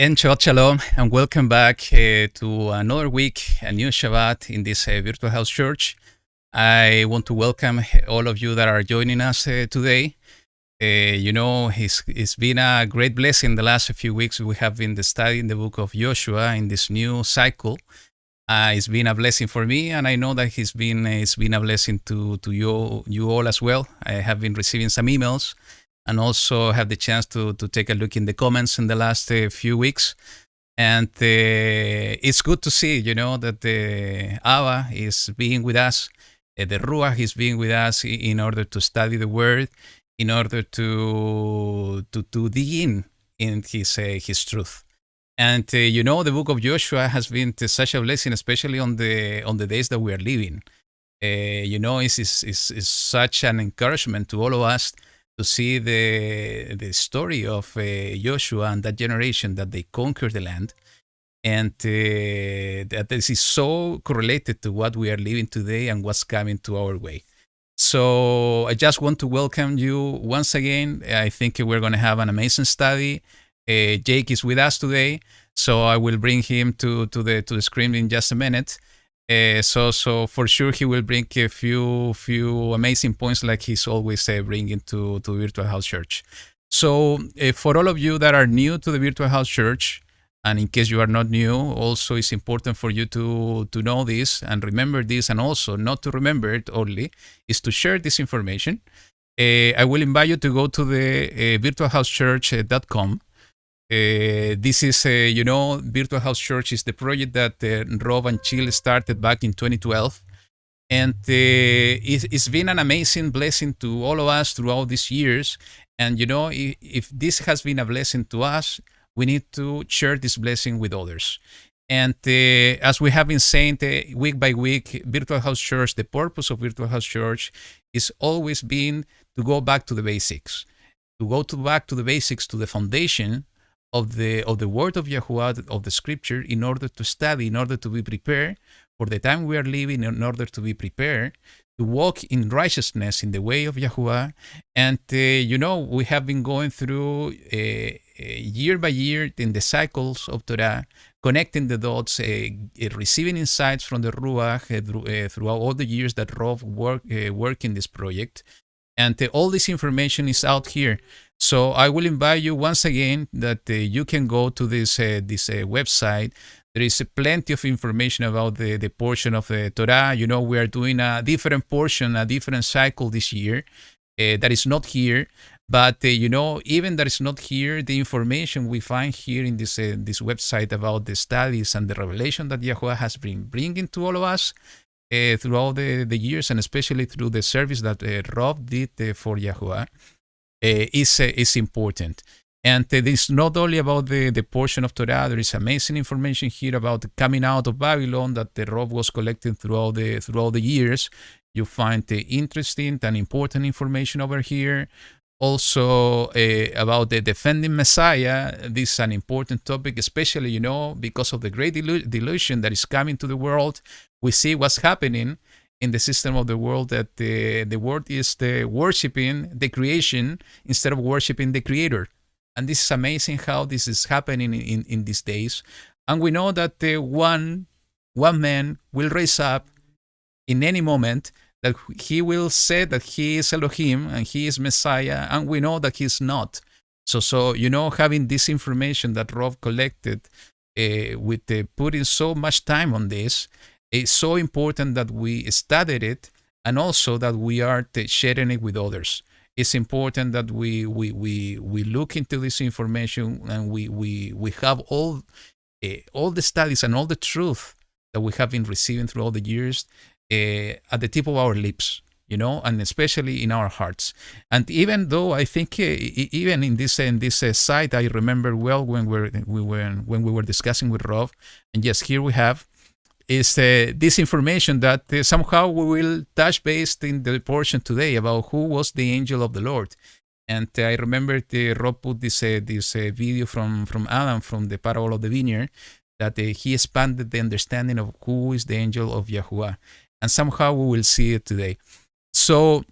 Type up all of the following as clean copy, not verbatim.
And Shabbat Shalom, and welcome back to another week, a new Shabbat in this virtual house church. I want to welcome all of you that are joining us today. It's been a great blessing the last few weeks. We have been studying the book of Joshua in this new cycle. It's been a blessing for me, and I know that it's been a blessing to you all as well. I have been receiving some emails and also have the chance to take a look in the comments in the last few weeks. And it's good to see, that the Abba is being with us, the Ruach is being with us in order to study the Word, in order to dig in his truth. And the book of Joshua has been such a blessing, especially on the days that we are living. It's such an encouragement to all of us to see the story of Joshua and that generation that they conquered the land, and that this is so correlated to what we are living today and what's coming to our way. So I just want to welcome you once again. I think we're going to have an amazing study. Jake is with us today, so I will bring him to the screen in just a minute. So for sure he will bring a few amazing points like he's always bringing to Virtual House Church. So for all of you that are new to the Virtual House Church, and in case you are not new, also it's important for you to know this and remember this, and also not to remember it only, is to share this information. I will invite you to go to the virtualhousechurch.com. This is, Virtual House Church is the project that Rob and Chill started back in 2012. And it's been an amazing blessing to all of us throughout these years. And, if this has been a blessing to us, we need to share this blessing with others. And as we have been saying week by week, Virtual House Church, the purpose of Virtual House Church is always been to go back to the basics, back to the basics, to the foundation of the word of Yahuwah, of the scripture, in order to study, in order to be prepared for the time we are living, in order to be prepared to walk in righteousness in the way of Yahuwah. And, we have been going through year by year in the cycles of Torah, connecting the dots, receiving insights from the Ruach throughout all the years that Rob worked in this project. And all this information is out here. So I will invite you once again that you can go to this website. There is plenty of information about the portion of the Torah. We are doing a different portion, a different cycle this year that is not here. But, even that is not here, the information we find here in this website about the studies and the revelation that Yahuwah has been bringing to all of us throughout the years, and especially through the service that Rob did for Yahuwah, is important. And this is not only about the portion of Torah. There is amazing information here about the coming out of Babylon that Rob was collecting throughout the years. You find interesting and important information over here. Also about the defending Messiah. This is an important topic, especially, because of the great delusion that is coming to the world. We see what's happening in the system of the world, that the world is worshiping the creation instead of worshiping the Creator. And this is amazing how this is happening in these days. And we know that one man will raise up in any moment, that he will say that he is Elohim and he is Messiah, and we know that he's not. So having this information that Rob collected with putting so much time on this, it's so important that we studied it, and also that we are sharing it with others. It's important that we look into this information, and we have all the studies and all the truth that we have been receiving throughout the years at the tip of our lips, and especially in our hearts. And even though I think even in this site, I remember well when we were discussing with Rob, and yes, here we have is this information that somehow we will touch base in the portion today about who was the angel of the Lord. And I remember Rob put this video from Adam, from the parable of the vineyard, that he expanded the understanding of who is the angel of Yahuwah. And somehow we will see it today. So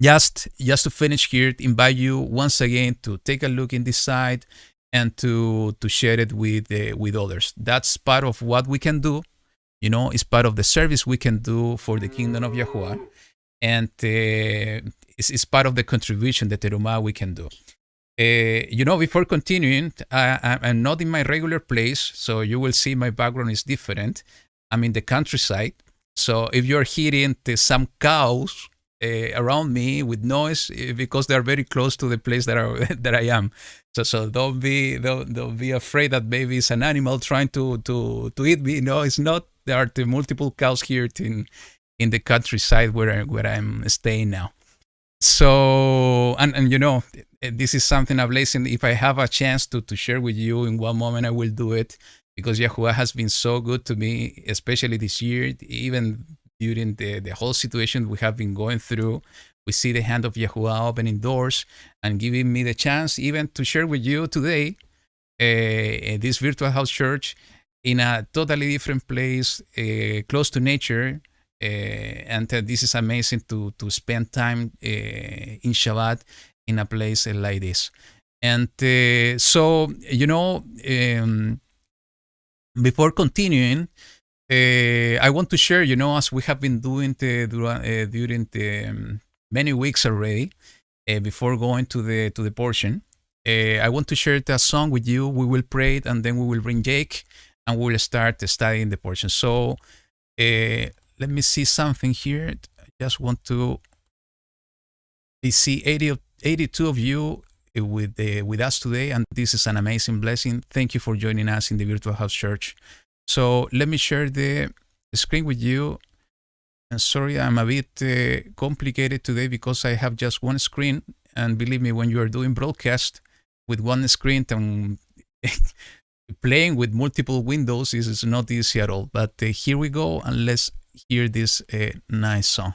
just to finish here, invite you once again to take a look in this site. and to share it with others. That's part of what we can do. It's part of the service we can do for the kingdom of Yahuwah, and it's part of the contribution, the terumah we can do. Before continuing, I'm not in my regular place, so you will see my background is different. I'm in the countryside, so if you're hearing some cows around me with noise, because they're very close to the place that I am. So don't be afraid that maybe it's an animal trying to eat me. No, it's not. There are multiple cows here in the countryside where I'm staying now. So and this is something I've listened. If I have a chance to share with you in one moment, I will do it, because Yahuwah has been so good to me, especially this year, even during the whole situation we have been going through. We see the hand of Yahuwah opening doors and giving me the chance even to share with you today this virtual house church in a totally different place, close to nature. And this is amazing to spend time in Shabbat in a place like this. And so, before continuing, I want to share, as we have been doing during the many weeks already, before going to the portion, I want to share a song with you. We will pray it, and then we will bring Jake, and we will start studying the portion. So let me see something here. I just want to see 82 of you with us today, and this is an amazing blessing. Thank you for joining us in the Virtual House Church. So let me share the screen with you. And sorry, I'm a bit complicated today because I have just one screen, and believe me, when you are doing broadcast with one screen and playing with multiple windows is not easy at all. But here we go, and let's hear this nice song.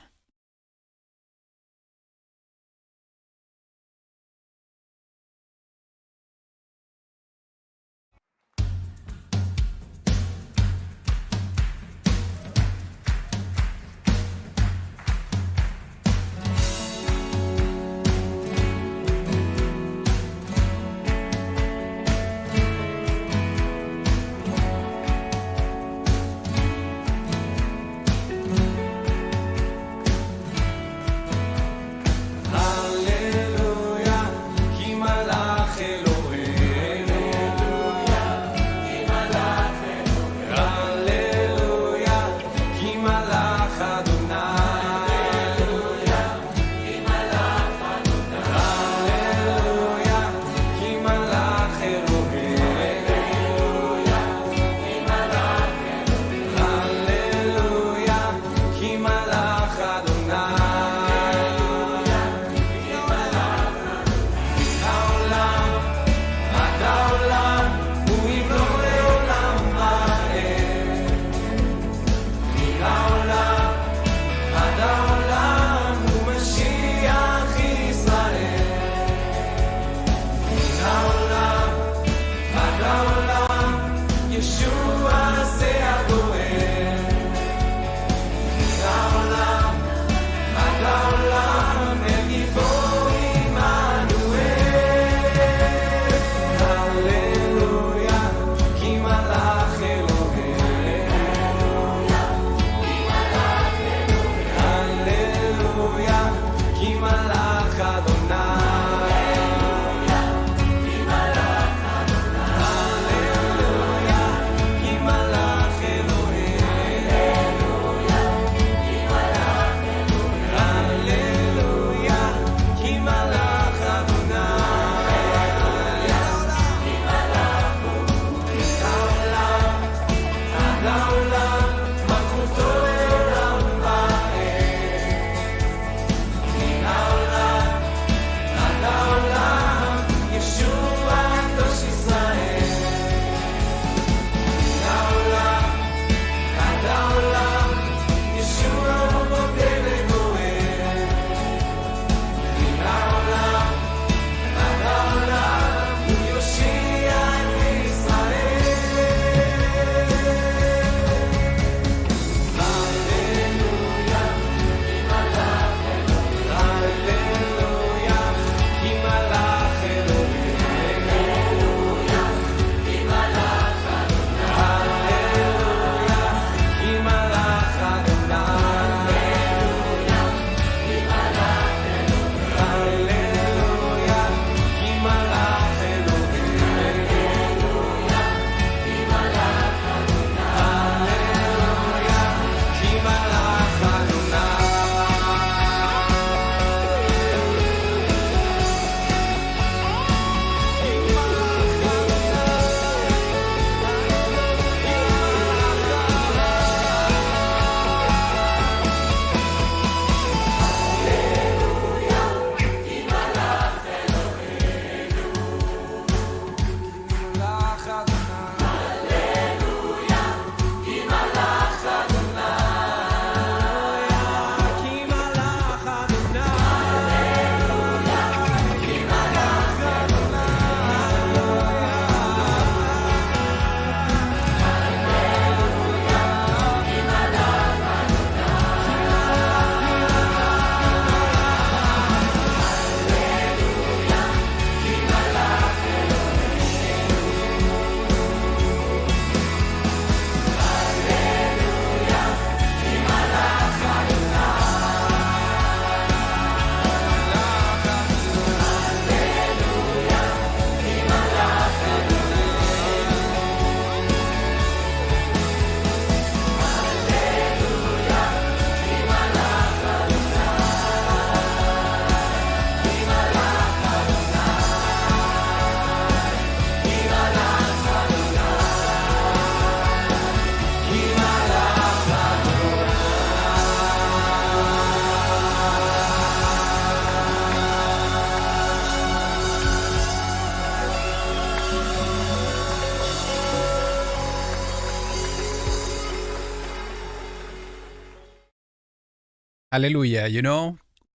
Hallelujah.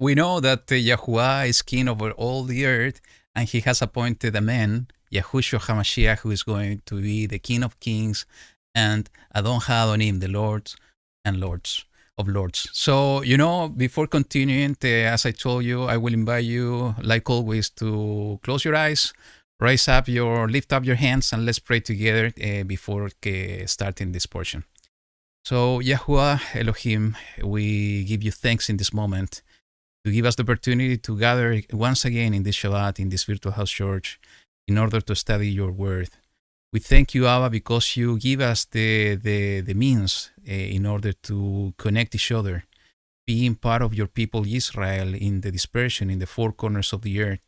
We know that Yahuwah is king over all the earth, and he has appointed a man, Yahushua HaMashiach, who is going to be the King of Kings and Adon HaAdonim, the Lords and Lords of Lords. So, before continuing, as I told you, I will invite you, like always, to close your eyes, lift up your hands, and let's pray together before starting this portion. So, Yahuwah Elohim, we give you thanks in this moment to give us the opportunity to gather once again in this Shabbat, in this virtual house church, in order to study your word. We thank you, Abba, because you give us the means in order to connect each other, being part of your people Israel in the dispersion in the four corners of the earth,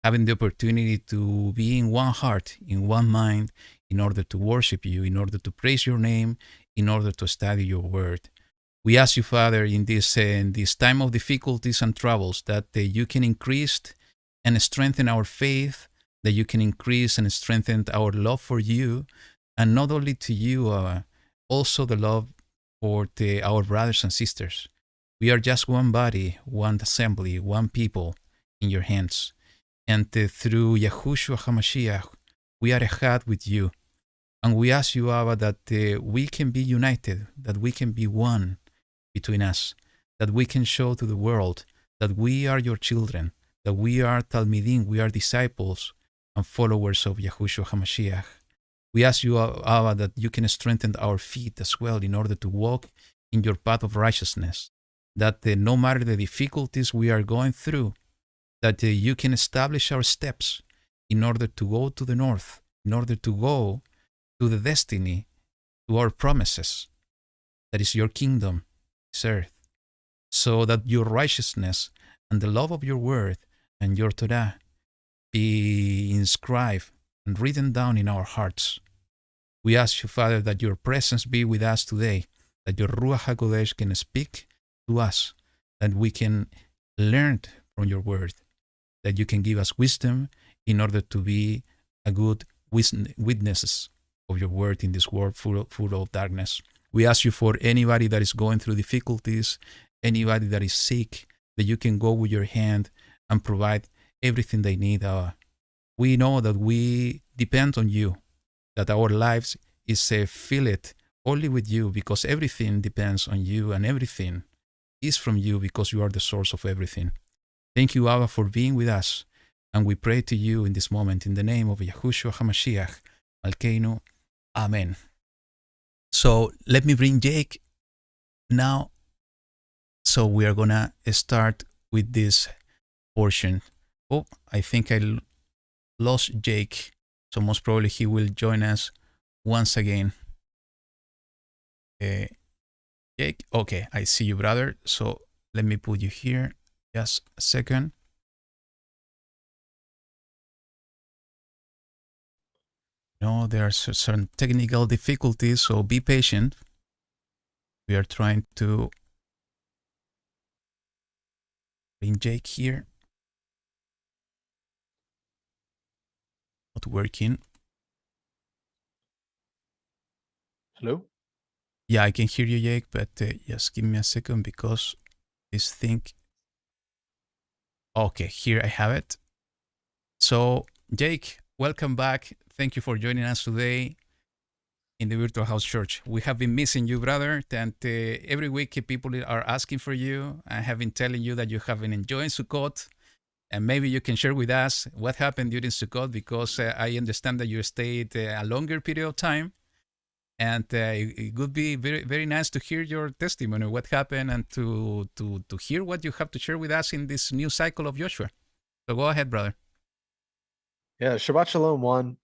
having the opportunity to be in one heart, in one mind, in order to worship you, in order to praise your name, in order to study your word. We ask you, Father, in this time of difficulties and troubles, that you can increase and strengthen our faith, that you can increase and strengthen our love for you, and not only to you, also the love for our brothers and sisters. We are just one body, one assembly, one people in your hands. And through Yahushua HaMashiach, we are echad with you. And we ask you, Abba, that we can be united, that we can be one between us, that we can show to the world that we are your children, that we are Talmidim, we are disciples and followers of Yahushua HaMashiach. We ask you, Abba, that you can strengthen our feet as well in order to walk in your path of righteousness, that no matter the difficulties we are going through, that you can establish our steps in order to go to the north, in order to go to the destiny, to our promises, that is your kingdom, this earth, so that your righteousness and the love of your word and your Torah be inscribed and written down in our hearts. We ask you, Father, that your presence be with us today, that your Ruach HaKodesh can speak to us, that we can learn from your word, that you can give us wisdom in order to be a good witnesses of your word in this world full of darkness. We ask you for anybody that is going through difficulties, anybody that is sick, that you can go with your hand and provide everything they need. We know that we depend on you, that our lives is filled only with you, because everything depends on you and everything is from you, because you are the source of everything. Thank you, Abba, for being with us. And we pray to you in this moment in the name of Yahushua HaMashiach, Malkeinu. Amen. So let me bring Jake now. So we are going to start with this portion. Oh, I think I lost Jake. So most probably he will join us once again. Jake, okay, I see you, brother. So let me put you here. Just a second. No, there are certain technical difficulties, so be patient. We are trying to bring Jake here. Not working. Hello? Yeah, I can hear you, Jake, but just give me a second because this thing... Okay, here I have it. So, Jake, welcome back. Thank you for joining us today in the Virtual House Church. We have been missing you, brother, and every week people are asking for you. I have been telling you that you have been enjoying Sukkot, and maybe you can share with us what happened during Sukkot, because I understand that you stayed a longer period of time, and it would be very, very nice to hear your testimony, what happened, and to hear what you have to share with us in this new cycle of Joshua. So go ahead, brother. Yeah, Shabbat Shalom, Juan.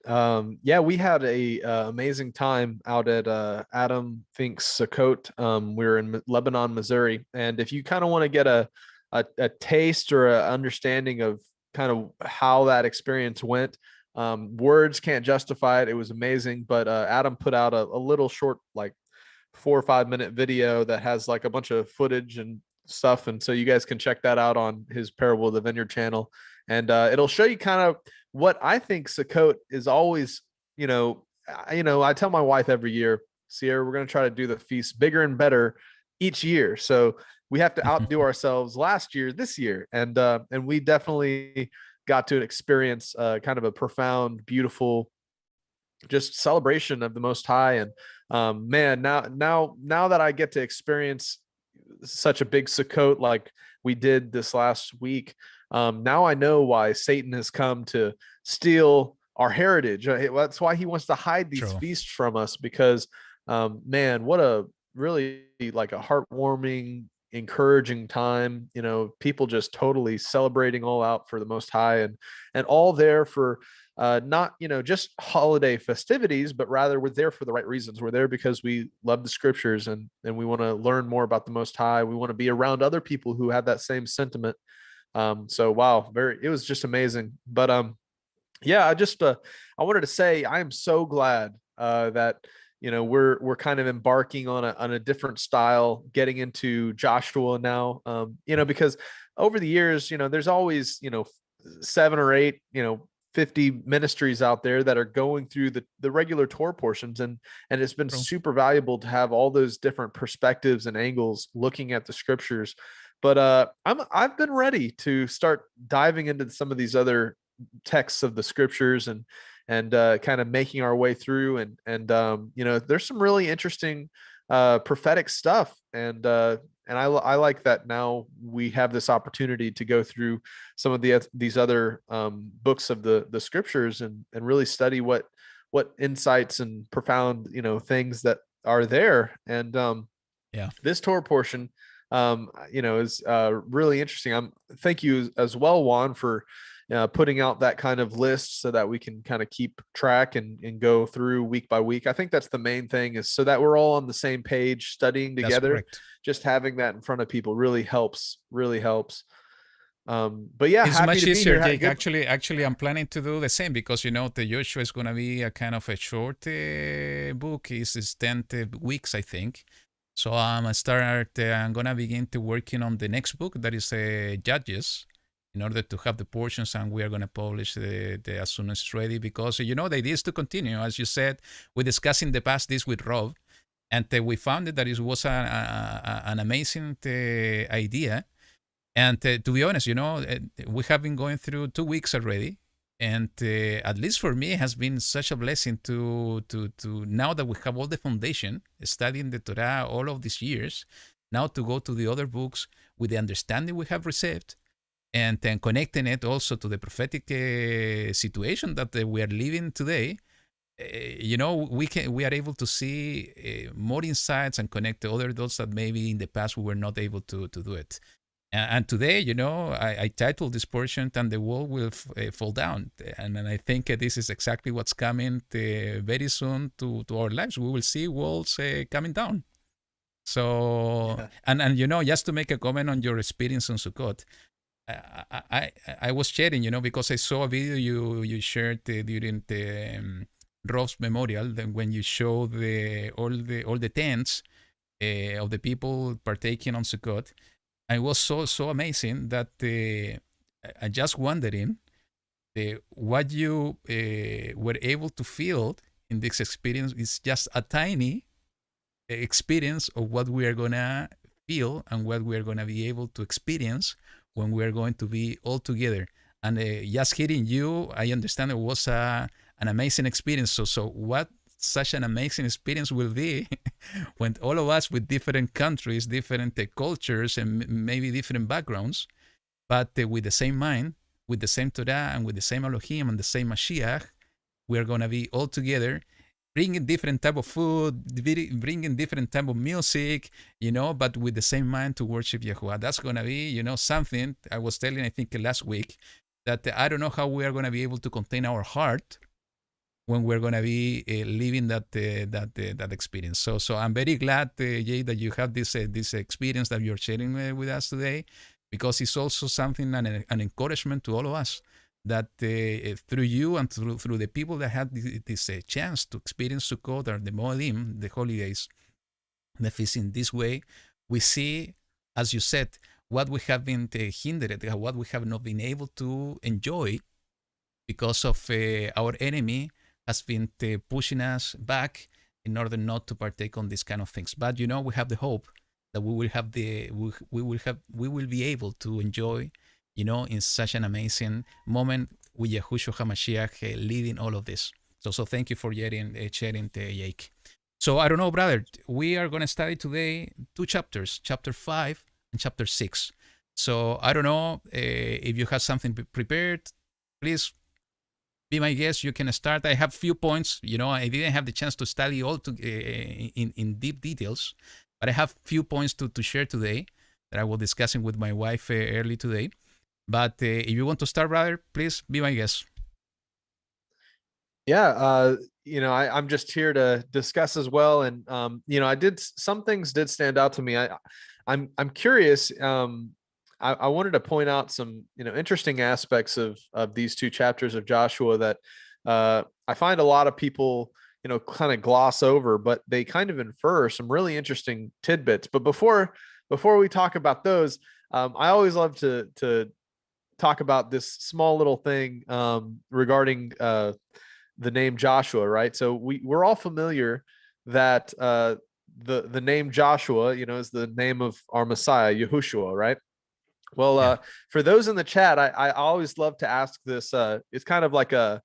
Yeah, we had a amazing time out at Adam Fink's Sukkot. We were in Lebanon, Missouri, and if you kind of want to get a taste or an understanding of kind of how that experience went, words can't justify it. It was amazing, but Adam put out a little short, like 4 or 5 minute video that has like a bunch of footage and stuff, and so you guys can check that out on his Parable of the Vineyard channel, and it'll show you kind of what I think Sukkot is always. I tell my wife every year, Sierra, we're going to try to do the feast bigger and better each year. So we have to outdo ourselves last year, this year. And we definitely got to experience kind of a profound, beautiful, just celebration of the Most High. And man, now that I get to experience such a big Sukkot like we did this last week, now I know why Satan has come to steal our heritage. That's why he wants to hide these True. feasts from us, because man, what a really like a heartwarming, encouraging time. People just totally celebrating all out for the Most High, and all there for not just holiday festivities, but rather we're there for the right reasons. We're there because we love the scriptures, and we want to learn more about the Most High. We want to be around other people who have that same sentiment. So wow, it was just amazing. But yeah, I wanted to say I am so glad that we're kind of embarking on a different style, getting into Joshua now. Because over the years, there's always 7 or 8 50 ministries out there that are going through the regular Torah portions, and it's been True. super valuable to have all those different perspectives and angles looking at the scriptures. But I've been ready to start diving into some of these other texts of the scriptures, and kind of making our way through, and there's some really interesting prophetic stuff, and I like that now we have this opportunity to go through some of these other books of the scriptures, and really study what insights and profound things that are there. And Yeah. this Torah portion is really interesting. Thank you as well, Juan, for putting out that kind of list so that we can kind of keep track and go through week by week. I think that's the main thing, is so that we're all on the same page studying That's together. correct. Just having that in front of people really helps. But yeah, It's happy much to be easier, here. Jake. Actually, I'm planning to do the same, because the Joshua is going to be a kind of a short book. It's 10 weeks, I think. So I'm going to begin to working on the next book, that is Judges, in order to have the portions, and we are going to publish the as soon as it's ready, because the idea is to continue. As you said, we discussed in the past this with Rob, and we found that it was an amazing idea. And to be honest, we have been going through 2 weeks already, and at least for me, it has been such a blessing to now that we have all the foundation, studying the Torah all of these years, now to go to the other books with the understanding we have received, and then connecting it also to the prophetic situation that we are living today. We are able to see more insights and connect the other dots that maybe in the past we were not able to do it. And today, I titled this portion, "And the Wall Will Fall Down." And I think this is exactly what's coming very soon to our lives. We will see walls coming down. So, Yeah. and just to make a comment on your experience on Sukkot, I was sharing, because I saw a video you shared during the Rob's memorial, when you show all the tents of the people partaking on Sukkot. It was so amazing that I just wondering what you were able to feel in this experience is just a tiny experience of what we are gonna feel and what we are gonna be able to experience when we are going to be all together. And just hearing you, I understand it was an amazing experience. So what such an amazing experience will be when all of us with different countries, different cultures, and maybe different backgrounds, but with the same mind, with the same Torah, and with the same Elohim and the same Mashiach, we are going to be all together, bringing different type of food, bringing different type of music, but with the same mind to worship Yahuwah. That's going to be, something I was telling, I think last week, that I don't know how we are going to be able to contain our heart when we're going to be living that experience. So I'm very glad, Jay, that you have this experience that you're sharing with us today, because it's also something, an encouragement to all of us, that through you and through the people that had this chance to experience Sukkot or the Moedim, the holidays, the feast in this way, we see, as you said, what we have been hindered, what we have not been able to enjoy because of our enemy has been pushing us back in order not to partake on these kind of things. But we have the hope that we will be able to enjoy, in such an amazing moment with Yahushua HaMashiach leading all of this. So thank you for sharing, Jake. So I don't know, brother. We are going to study today 2 chapters, chapter 5 and chapter 6. So I don't know if you have something prepared. Please be my guest. You can start. I have few points. I didn't have the chance to study all in deep details, but I have few points to share today that I was discussing with my wife early today. But if you want to start, brother, please be my guest. Yeah, I'm just here to discuss as well, and some things did stand out to me. I'm curious. I wanted to point out some interesting aspects of these 2 chapters of Joshua that I find a lot of people kind of gloss over, but they kind of infer some really interesting tidbits. But before we talk about those, I always love to talk about this small little thing regarding the name Joshua, right? So we're all familiar that the name Joshua, is the name of our Messiah, Yahushua, right? Well, Yeah. for those in the chat, I always love to ask this. It's kind of like a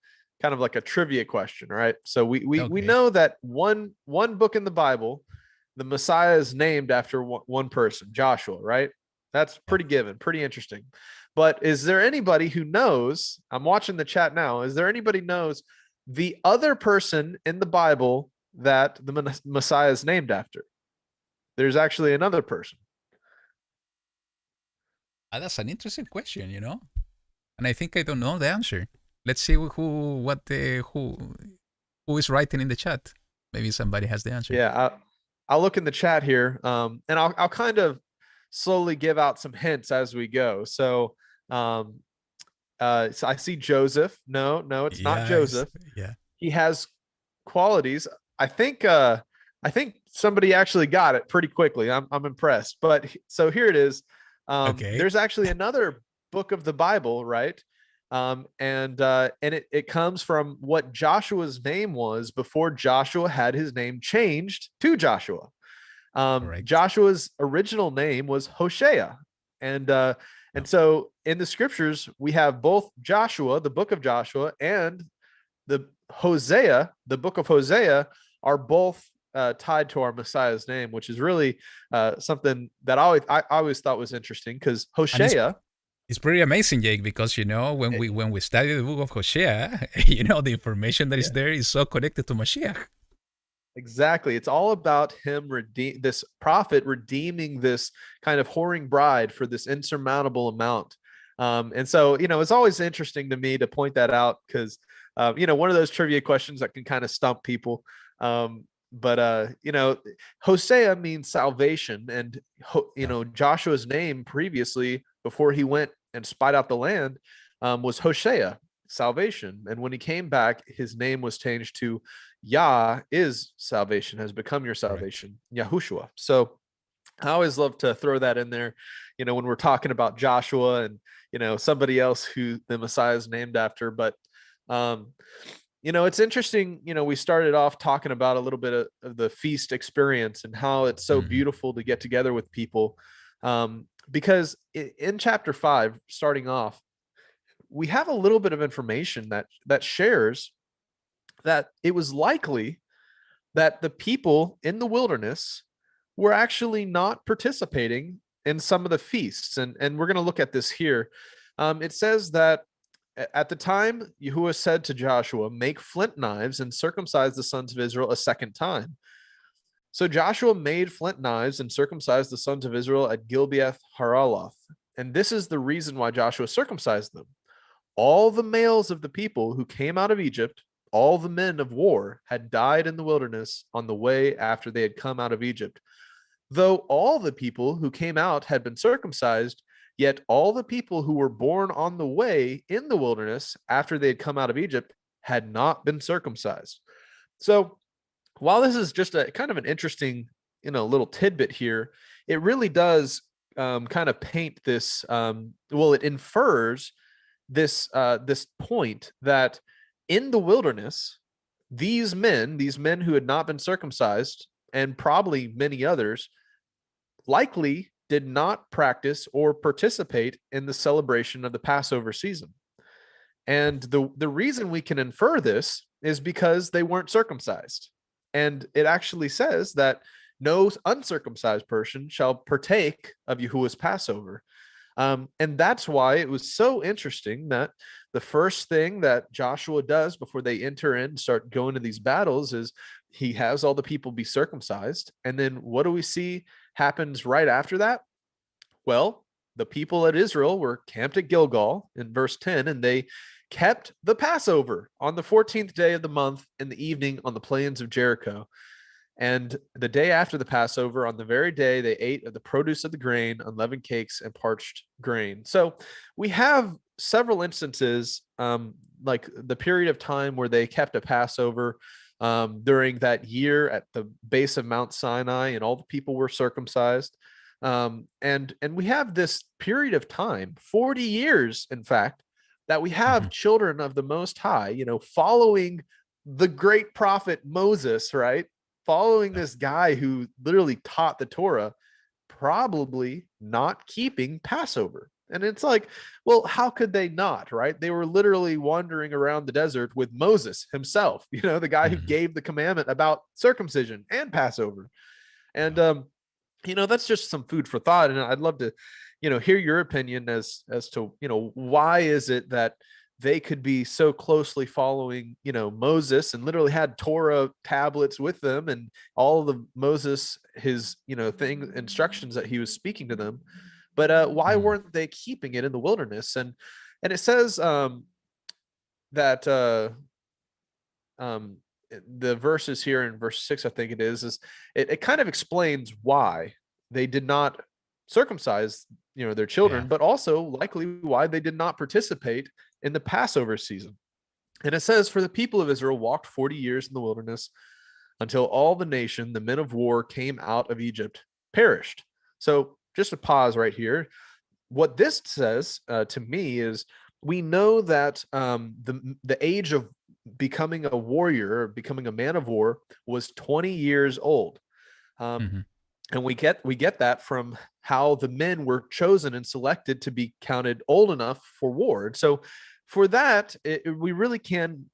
trivia question, right? So we know that one book in the Bible, the Messiah is named after one person, Joshua, right? That's pretty given, pretty interesting. But is there anybody who knows? I'm watching the chat now. Is there anybody knows the other person in the Bible that the Messiah is named after? There's actually another person. That's an interesting question, and I think I don't know the answer. Let's see who is writing in the chat. Maybe somebody has the answer. Yeah, I'll look in the chat here, and I'll kind of slowly give out some hints as we go. So, so I see Joseph. No, it's not Joseph. Yeah. He has qualities. I think somebody actually got it pretty quickly. I'm impressed. But so here it is. Okay. There's actually another book of the Bible, right? And it comes from what Joshua's name was before Joshua had his name changed to Joshua. Joshua's original name was Hoshea, and so in the scriptures we have both Joshua, the book of Joshua, and the Hosea, the book of Hosea, are both tied to our Messiah's name, which is really something that I always thought was interesting, because Hosea. It's pretty amazing, Jake, because when we study the book of Hosea, the information that is there is so connected to Mashiach. Exactly. It's all about him this prophet redeeming this kind of whoring bride for this insurmountable amount. And so, it's always interesting to me to point that out, because, one of those trivia questions that can kind of stump people. But Hosea means salvation. And, Joshua's name previously, before he went and spied out the land, was Hosea, salvation. And when he came back, his name was changed to Yah is salvation, has become your salvation, Yahushua. So I always love to throw that in there, when we're talking about Joshua and, somebody else who the Messiah is named after. But, it's interesting, we started off talking about a little bit of the feast experience and how it's so beautiful to get together with people. Because in chapter 5, starting off, we have a little bit of information that shares that it was likely that the people in the wilderness were actually not participating in some of the feasts. And we're going to look at this here. It says that at the time, Yahuwah said to Joshua, "Make flint knives and circumcise the sons of Israel a second time." So Joshua made flint knives and circumcised the sons of Israel at Gibeath Haraloth. And this is the reason why Joshua circumcised them. All the males of the people who came out of Egypt, all the men of war, had died in the wilderness on the way after they had come out of Egypt. Though all the people who came out had been circumcised, yet all the people who were born on the way in the wilderness after they had come out of Egypt had not been circumcised. So while this is just a kind of an interesting, little tidbit here, it really does kind of paint this. It infers this point that in the wilderness, these men who had not been circumcised, and probably many others, likely did not practice or participate in the celebration of the Passover season. And the reason we can infer this is because they weren't circumcised. And it actually says that no uncircumcised person shall partake of Yahuwah's Passover. And that's why it was so interesting that the first thing that Joshua does before they enter in and start going to these battles is he has all the people be circumcised. And then what do we see happens right after that? Well, the people at Israel were camped at Gilgal in verse 10, and they kept the Passover on the 14th day of the month in the evening on the plains of Jericho. And the day after the Passover, on the very day, they ate of the produce of the grain, unleavened cakes, and parched grain. So we have several instances, like the period of time where they kept a Passover during that year at the base of Mount Sinai, and all the people were circumcised. And we have this period of time, 40 years, in fact, that we have children of the Most High, following the great prophet Moses, right? Following this guy who literally taught the Torah, probably not keeping Passover. And it's like, well, how could they not, right? They were literally wandering around the desert with Moses himself, the guy who gave the commandment about circumcision and Passover. And, that's just some food for thought. And I'd love to, hear your opinion as to, why is it that they could be so closely following, Moses, and literally had Torah tablets with them and all the Moses, his, instructions that he was speaking to them. But why weren't they keeping it in the wilderness? And it says that the verses here in verse 6, I think it is it kind of explains why they did not circumcise, their children, but also likely why they did not participate in the Passover season. And it says, for the people of Israel walked 40 years in the wilderness until all the nation, the men of war, came out of Egypt, perished. So just a pause right here. What this says to me is we know that the age of becoming a warrior, or becoming a man of war, was 20 years old. And we get that from how the men were chosen and selected to be counted old enough for war. And so for that, we really can,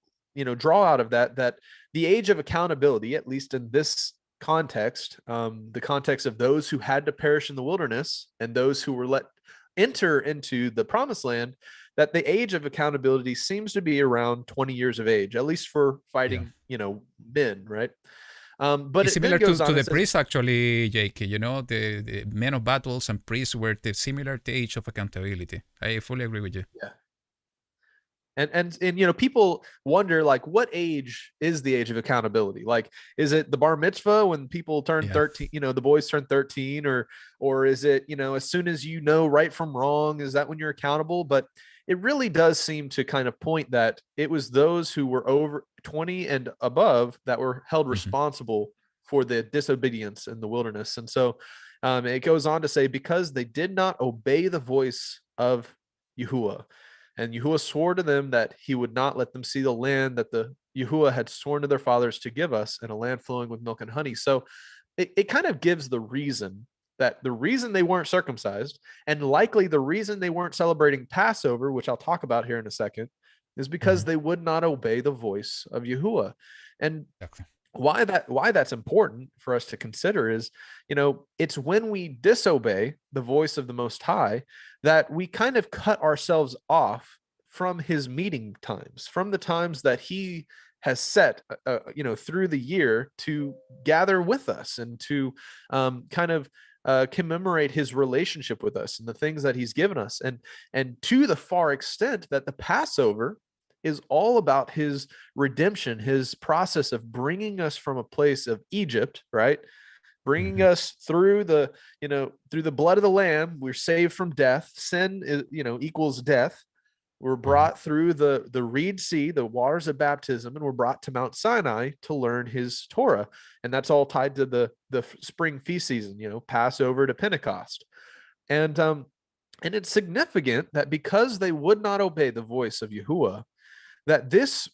draw out of that the age of accountability, at least in this context, the context of those who had to perish in the wilderness and those who were let enter into the promised land, that the age of accountability seems to be around 20 years of age, at least for fighting, men, right? But it's it similar then goes to on the and says, priests, actually, Jake. The men of battles and priests were the similar to age of accountability. I fully agree with you. yeah. And people wonder, like, what age is the age of accountability? Like, is it the bar mitzvah when people turn 13, the boys turn 13, or is it, as soon as right from wrong, is that when you're accountable? But it really does seem to kind of point that it was those who were over 20 and above that were held responsible for the disobedience in the wilderness. And so it goes on to say, because they did not obey the voice of Yahuwah, and Yahuwah swore to them that he would not let them see the land that the Yahuwah had sworn to their fathers to give us, in a land flowing with milk and honey. So it kind of gives the reason they weren't circumcised, and likely the reason they weren't celebrating Passover, which I'll talk about here in a second, is because they would not obey the voice of Yahuwah. And why that's important for us to consider is, it's when we disobey the voice of the Most High that we kind of cut ourselves off from his meeting times, from the times that he has set, through the year to gather with us and to kind of commemorate his relationship with us and the things that he's given us. And to the far extent that the Passover is all about his redemption, his process of bringing us from a place of Egypt, right? Bringing us through through the blood of the Lamb. We're saved from death. Sin is, equals death. We're brought through the Reed Sea, the waters of baptism, and we're brought to Mount Sinai to learn his Torah. And that's all tied to the spring feast season, Passover to Pentecost. And it's significant that because they would not obey the voice of Yahuwah, that this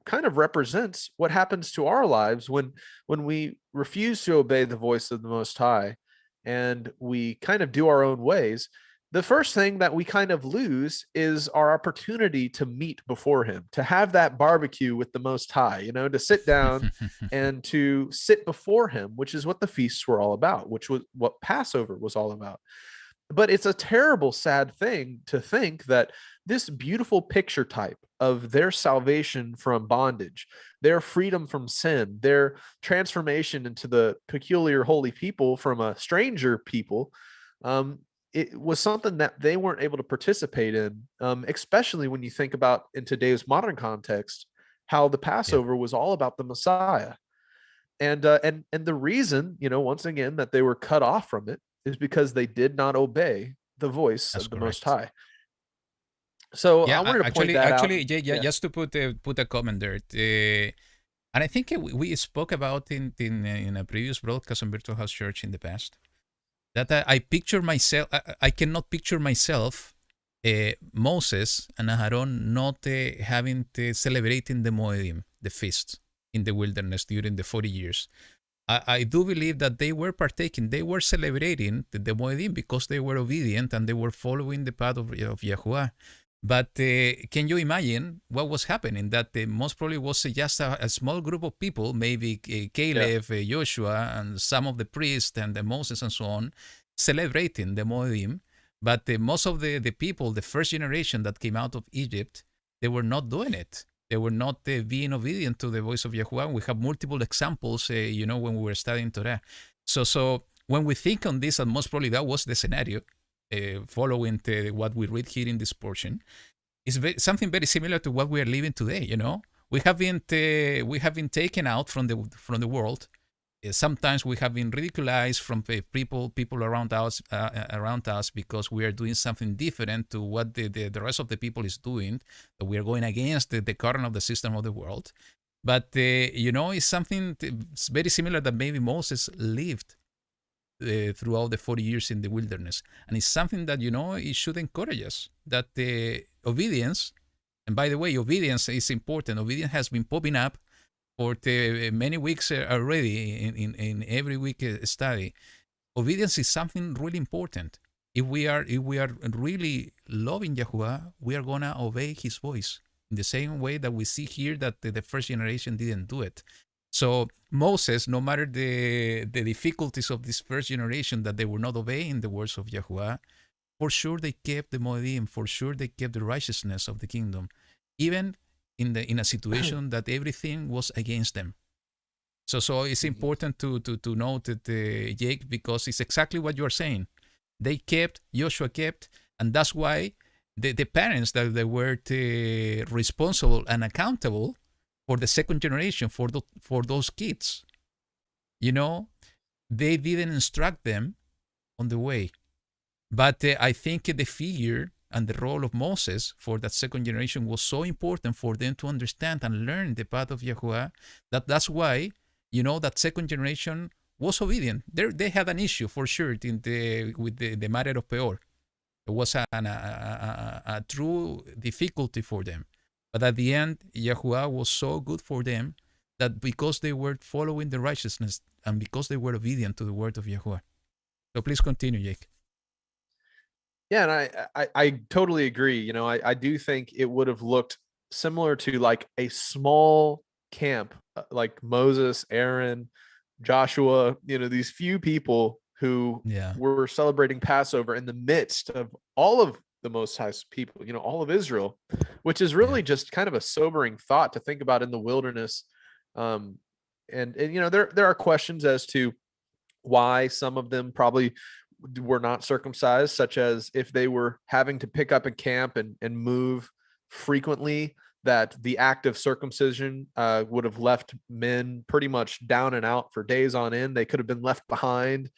kind of represents what happens to our lives when we refuse to obey the voice of the Most High. and we kind of do our own ways, the first thing that we kind of lose is our opportunity to meet before him, to have that barbecue with the Most High, to sit down and to sit before him, which is what the feasts were all about, which was what Passover was all about. But it's a terrible, sad thing to think that this beautiful picture type of their salvation from bondage, their freedom from sin, their transformation into the peculiar holy people from a stranger people, um, it was something that they weren't able to participate in, especially when you think about in today's modern context how the Yeah, Passover was all about the Messiah. And the reason, once again, that they were cut off from it is because they did not obey the voice that's of the Most correct. High. So I Yeah, wanted to point that out. actually, yeah, yeah, Yeah. just to put a comment there, and I think we spoke about in a previous broadcast on Virtual House Church in the past that I picture myself. I cannot picture myself, Moses and Aaron not having celebrating the Moedim, the feast in the wilderness during the 40 years. I do believe that they were partaking, they were celebrating the Moedim because they were obedient and they were following the path of Yahuwah. But can you imagine what was happening? That most probably was just a small group of people, maybe Yeah. Caleb, Joshua, and some of the priests and the Moses and so on, celebrating the Moedim. But most of the people, the first generation that came out of Egypt, they were not doing it. They were not being obedient to the voice of Yahuwah. We have multiple examples, when we were studying Torah. So when we think on this, and most probably that was the scenario, following what we read here in this portion, is something very similar to what we are living today. We have been taken out from the world. Sometimes we have been ridiculized from people around us because we are doing something different to what the rest of the people is doing. That we are going against the current of the system of the world. But it's something it's very similar that maybe Moses lived throughout the 40 years in the wilderness. And it's something that, it should encourage us that the obedience, and by the way, obedience is important. Obedience has been popping up for many weeks already in every week study. Obedience is something really important. If we are really loving Yahuwah, we are gonna obey His voice in the same way that we see here that the first generation didn't do it. So Moses, no matter the difficulties of this first generation that they were not obeying the words of Yahuwah, for sure they kept the Moedim, for sure they kept the righteousness of the kingdom, even in a situation that everything was against them. So it's Mhm. important to note that Jake, because it's exactly what you are saying. They kept, Joshua kept, and that's why the parents that they were responsible and accountable for the second generation, for those kids, you know, they didn't instruct them on the way. But I think the figure and the role of Moses for that second generation was so important for them to understand and learn the path of Yahuwah that's why, that second generation was obedient. They had an issue for sure with the matter of Peor. It was a true difficulty for them. But at the end, Yahuwah was so good for them that because they were following the righteousness and because they were obedient to the word of Yahuwah. So please continue, Jake. Yeah, and I totally agree. I do think it would have looked similar to like a small camp, like Moses, Aaron, Joshua, these few people who Yeah, were celebrating Passover in the midst of all of the Most High's people, all of Israel, which is yeah, really just kind of a sobering thought to think about in the wilderness. Um, and there are questions as to why some of them probably were not circumcised, such as if they were having to pick up and camp and move frequently, that the act of circumcision would have left men pretty much down and out for days on end. They could have been left behind,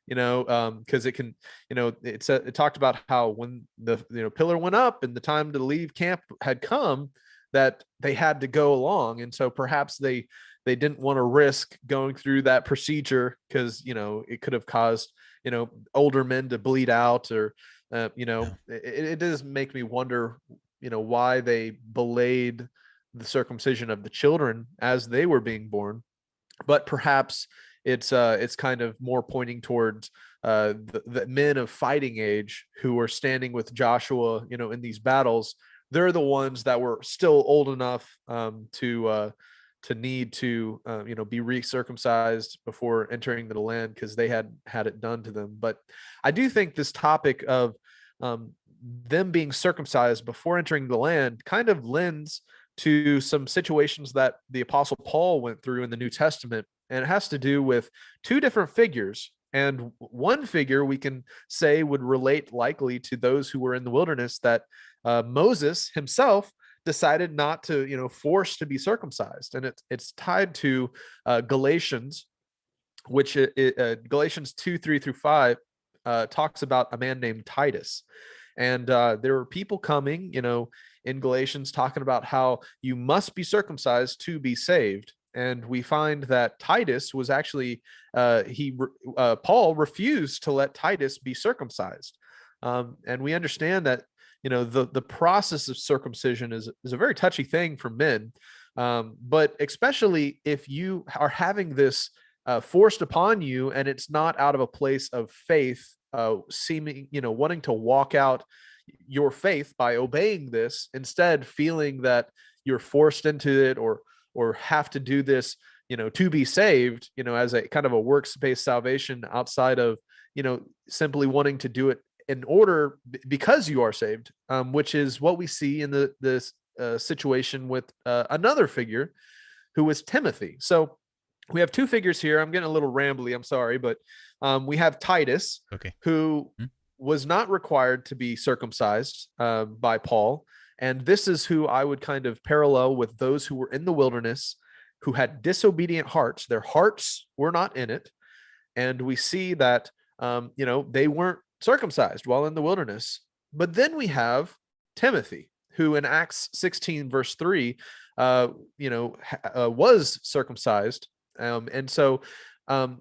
because it can, it talked about how when the pillar went up and the time to leave camp had come, that they had to go along, and so perhaps they didn't want to risk going through that procedure because it could have caused older men to bleed out, or yeah. it does make me wonder why they belayed the circumcision of the children as they were being born. But perhaps it's kind of more pointing towards the men of fighting age who were standing with Joshua, in these battles, they're the ones that were still old enough to need to be recircumcised before entering the land, because they had it done to them. But I do think this topic of them being circumcised before entering the land kind of lends to some situations that the Apostle Paul went through in the New Testament, and it has to do with two different figures. And one figure we can say would relate likely to those who were in the wilderness, that Moses himself decided not to, force to be circumcised. And it's tied to Galatians, which Galatians 2:3-5 talks about a man named Titus. And there were people coming, in Galatians, talking about how you must be circumcised to be saved. And we find that Titus was actually Paul refused to let Titus be circumcised. And we understand that the process of circumcision is a very touchy thing for men, but especially if you are having this forced upon you, and it's not out of a place of faith, seeming, wanting to walk out your faith by obeying this, instead feeling that you're forced into it, or have to do this, to be saved, as a kind of a works-based salvation, outside of, simply wanting to do it in order because you are saved, which is what we see in this situation with another figure, who was Timothy. So we have two figures here. I'm getting a little rambly, I'm sorry, but we have Titus, Okay. who was not required to be circumcised by Paul. And this is who I would kind of parallel with those who were in the wilderness, who had disobedient hearts. Their hearts were not in it. And we see that, they weren't circumcised while in the wilderness. But then we have Timothy, who in Acts 16:3, was circumcised. And so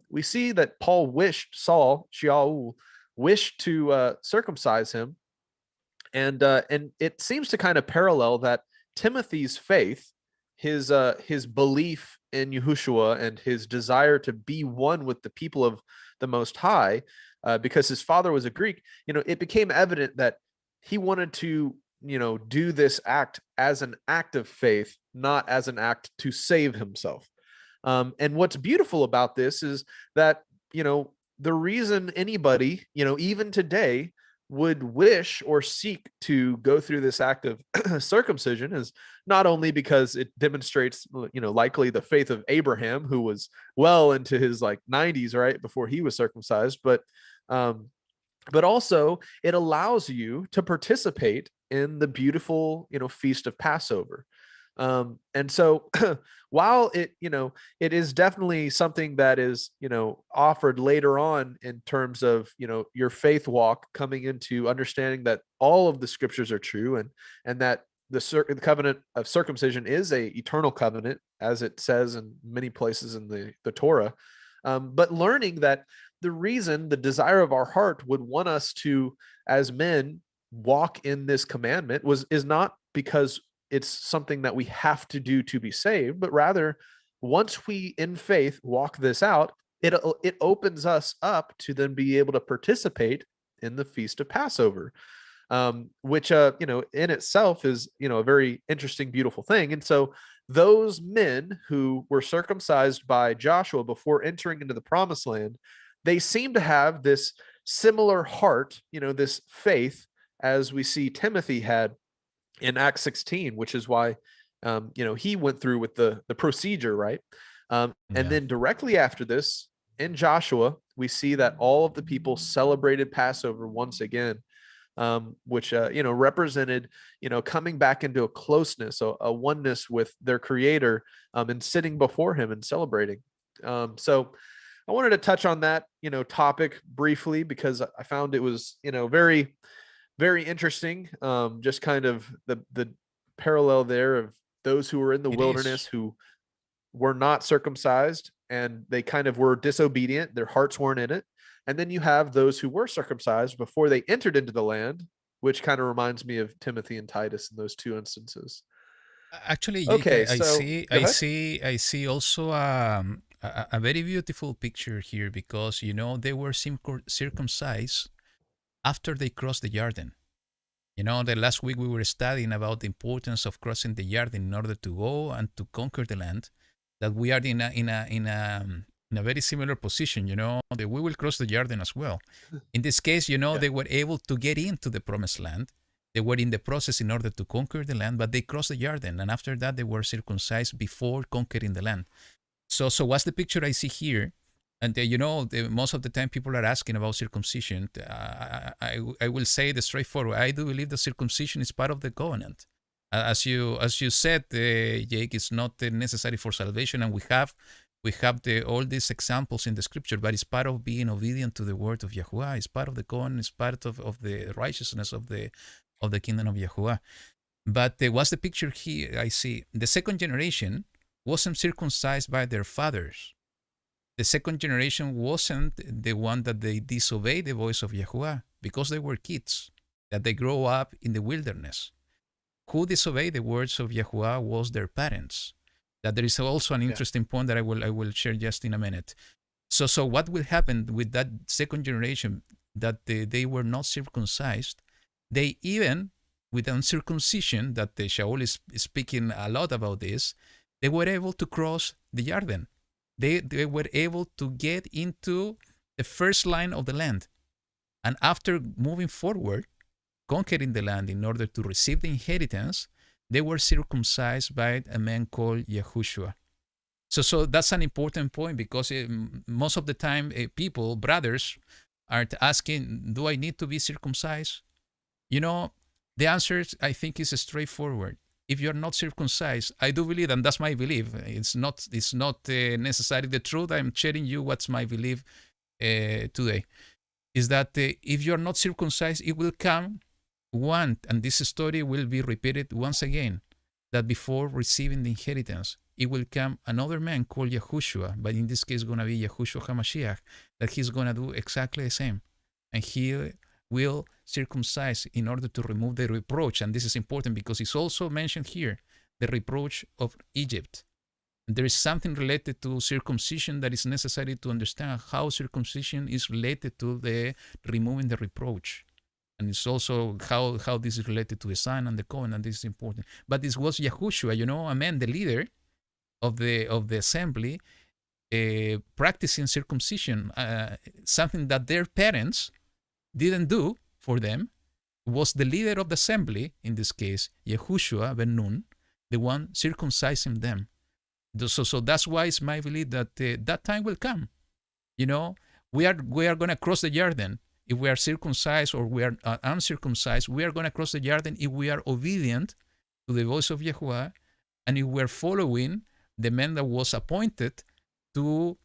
we see that Paul Shaul wished to circumcise him. And it seems to kind of parallel that Timothy's faith, his belief in Yahushua, and his desire to be one with the people of the Most High, because his father was a Greek, it became evident that he wanted to, do this act as an act of faith, not as an act to save himself. And what's beautiful about this is that, the reason anybody, even today, would wish or seek to go through this act of circumcision is not only because it demonstrates, likely the faith of Abraham, who was well into his 90s, right, before he was circumcised, but also it allows you to participate in the beautiful, feast of Passover. And so while it is definitely something that is, offered later on in terms of, your faith walk, coming into understanding that all of the scriptures are true, and that the covenant of circumcision is a eternal covenant, as it says in many places in the Torah. But learning that the desire of our heart would want us to, as men, walk in this commandment is not because it's something that we have to do to be saved, but rather, once we in faith walk this out, it opens us up to then be able to participate in the feast of Passover, which in itself is, a very interesting, beautiful thing. And so those men who were circumcised by Joshua before entering into the promised land, they seem to have this similar heart, this faith, as we see Timothy had in Acts 16, which is why, he went through with the procedure, right? And then directly after this, in Joshua, we see that all of the people celebrated Passover once again, which, represented, coming back into a closeness, a oneness with their Creator, and sitting before Him and celebrating. So I wanted to touch on that, topic briefly, because I found it was, very, very interesting. Just kind of the parallel there of those who were in the It wilderness, is. who were not circumcised, and they kind of were disobedient. Their hearts weren't in it. And then you have those who were circumcised before they entered into the land, which kind of reminds me of Timothy and Titus in those two instances. Actually, Jake, Okay, so go ahead. I see also a very beautiful picture here because, they were circumcised after they crossed the Jordan. The last week we were studying about the importance of crossing the Jordan in order to go and to conquer the land. That we are in a very similar position. That we will cross the Jordan as well. In this case, they were able to get into the promised land. They were in the process in order to conquer the land, but they crossed the Jordan, and after that they were circumcised before conquering the land. So what's the picture I see here? And most of the time people are asking about circumcision. I will say the straightforward. I do believe that circumcision is part of the covenant. As you said, Jake, it's not necessary for salvation, and we have all these examples in the scripture, but it's part of being obedient to the word of Yahuwah. It's part of the covenant. It's part of the righteousness of the kingdom of Yahuwah. But what's the picture here? I see the second generation wasn't circumcised by their fathers. The second generation wasn't the one that they disobeyed the voice of Yahuwah because they were kids, that they grow up in the wilderness. Who disobeyed the words of Yahuwah was their parents. That there is also an interesting point that I will share just in a minute. So what will happen with that second generation that they were not circumcised? They even, with uncircumcision, that Shaul is speaking a lot about this, they were able to cross the Jordan. They were able to get into the first line of the land. And after moving forward, conquering the land in order to receive the inheritance, they were circumcised by a man called Yahushua. So that's an important point because most of the time brothers, are asking, do I need to be circumcised? The answer, I think, is straightforward. If you're not circumcised, I do believe, and that's my belief. It's not necessarily the truth. I'm sharing you what's my belief today. Is that if you're not circumcised, it will come one, and this story will be repeated once again, that before receiving the inheritance, it will come another man called Yahushua, but in this case, going to be Yahushua HaMashiach, that he's going to do exactly the same. And he will circumcise in order to remove the reproach. And this is important because it's also mentioned here, the reproach of Egypt. There is something related to circumcision that is necessary to understand how circumcision is related to the removing the reproach. And it's also how this is related to the sign and the covenant. This is important. But this was Yahushua, a man, the leader of the assembly, practicing circumcision, something that their parents didn't do for them. Was the leader of the assembly, in this case, Yahushua ben Nun, the one circumcising them. So that's why it's my belief that that time will come. We are going to cross the Jordan. If we are circumcised or we are uncircumcised, we are going to cross the Jordan if we are obedient to the voice of Yahuwah, and if we are following the man that was appointed to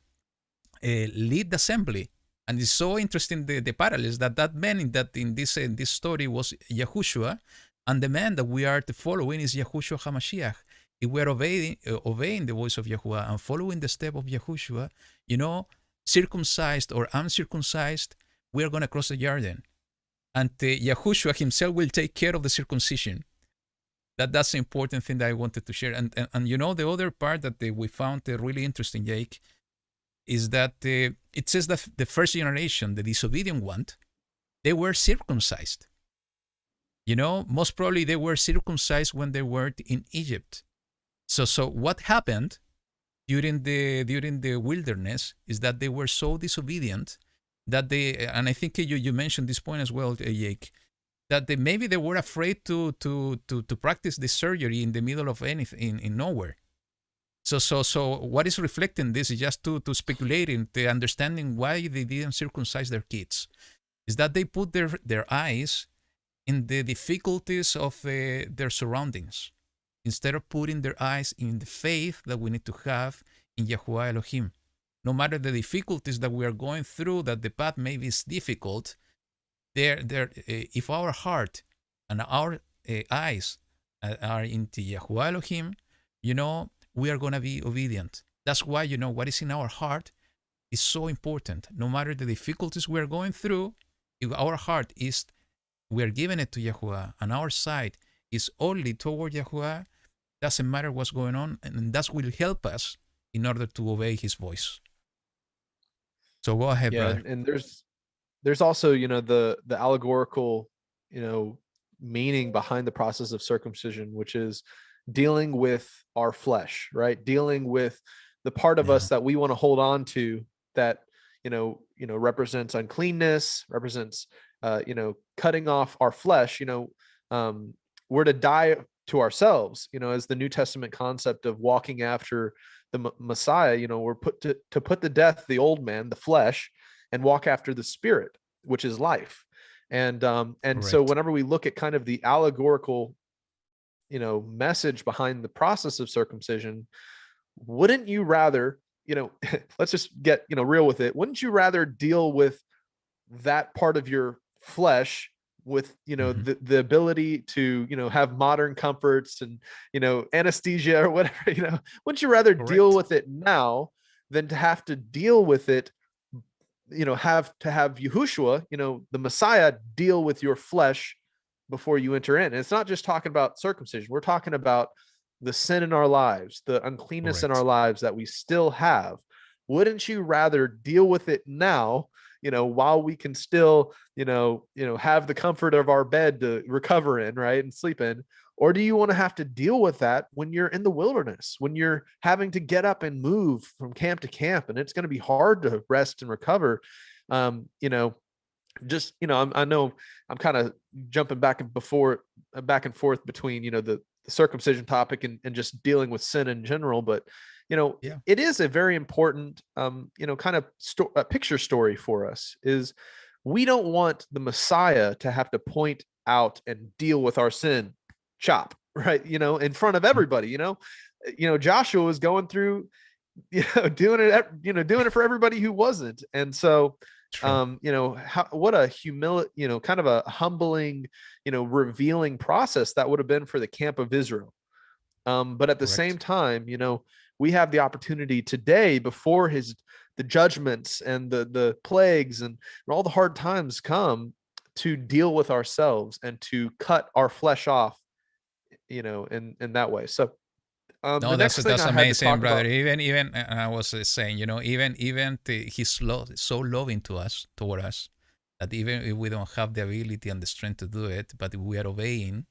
lead the assembly. And it's so interesting the parallels that man in this story was Yahushua, and the man that we are following is Yahushua HaMashiach. If we are obeying the voice of Yahuwah and following the step of Yahushua, circumcised or uncircumcised, we are going to cross the Jordan. And Yahushua himself will take care of the circumcision. That's the important thing that I wanted to share. And the other part that we found really interesting, Jake, is that it says that the first generation, the disobedient one, they were circumcised. Most probably they were circumcised when they were in Egypt. So what happened during the wilderness is that they were so disobedient that and I think you mentioned this point as well, Jake, that maybe they were afraid to practice the surgery in the middle of anything, in nowhere. So what is reflecting this is just to speculate into understanding why they didn't circumcise their kids, is that they put their eyes in the difficulties of their surroundings, instead of putting their eyes in the faith that we need to have in Yahuwah Elohim. No matter the difficulties that we are going through, that the path maybe is difficult, if our heart and our eyes are into Yahuwah Elohim, we are going to be obedient. That's why, what is in our heart is so important. No matter the difficulties we are going through, if our heart is, we are giving it to Yahuwah, and our side is only toward Yahuwah, doesn't matter what's going on, and that will help us in order to obey his voice. So go ahead, Yeah, brother. and there's also, the allegorical, meaning behind the process of circumcision, which is dealing with our flesh, right? Dealing with the part of Yeah, us that we want to hold on to, that represents uncleanness, represents cutting off our flesh. We're to die to ourselves, as the New Testament concept of walking after the Messiah. We're put to put to death the old man, the flesh, and walk after the spirit, which is life. And so correct. whenever we look at kind of the allegorical message behind the process of circumcision, wouldn't you rather, let's just get real with it, wouldn't you rather deal with that part of your flesh with Mm-hmm. the ability to have modern comforts and anesthesia or whatever, wouldn't you rather deal Correct. with it now than to have to deal with it, have to have Yahushua, the Messiah, deal with your flesh before you enter in? And it's not just talking about circumcision. We're talking about the sin in our lives, the uncleanness in our Correct. lives that we still have. Wouldn't you rather deal with it now, while we can still, have the comfort of our bed to recover in, right, and sleep in? Or do you want to have to deal with that when you're in the wilderness, when you're having to get up and move from camp to camp, and it's going to be hard to rest and recover? Um, you know, I know I'm kind of jumping back and forth between, the circumcision topic and just dealing with sin in general, but Yeah. it is a very important, kind of picture story for us. Is we don't want the Messiah to have to point out and deal with our sin, chop, right, in front of Mhm. everybody. Joshua was going through, doing it for everybody who wasn't. And so True. what a kind of a humbling, revealing process that would have been for the camp of Israel. But at the same Correct. time, we have the opportunity today, before the judgments and the plagues and all the hard times come, to deal with ourselves and to cut our flesh off, in that way. So No, the that's next thing that's I had to amazing, talk brother. about. Even I was saying, even he's so loving to us, toward us, that even if we don't have the ability and the strength to do it, but if we are obeying,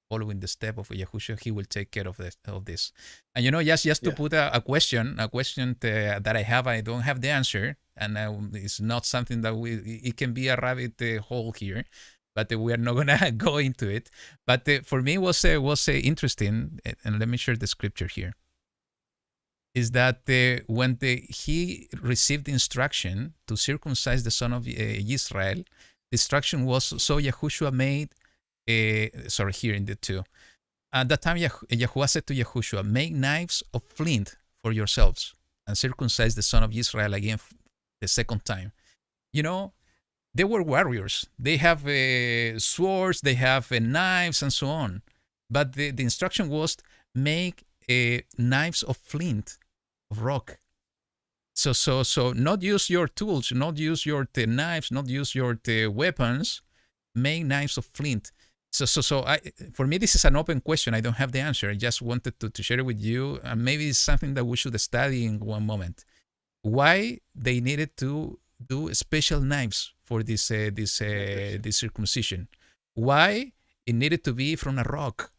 following the step of Yahushua, he will take care of this. And just to Yeah. put a question that I don't have the answer, and it's not something that it can be a rabbit hole here, but we are not gonna go into it. But for me, was interesting, and let me share the scripture here. Is that when he received instruction to circumcise the son of Israel, the instruction was so Yahushua made. Sorry, here in the two. At that time, Yahuwah said to Yahushua, "Make knives of flint for yourselves and circumcise the son of Israel again the second time." You know, they were warriors. They have swords, they have knives, and so on. But the instruction was make knives of flint, of rock. So not use your tools, not use your knives, not use your weapons. Make knives of flint. For me, this is an open question. I don't have the answer. I just wanted to share it with you, and maybe it's something that we should study in one moment. Why they needed to do special knives for Interesting. this circumcision? Why it needed to be from a rock?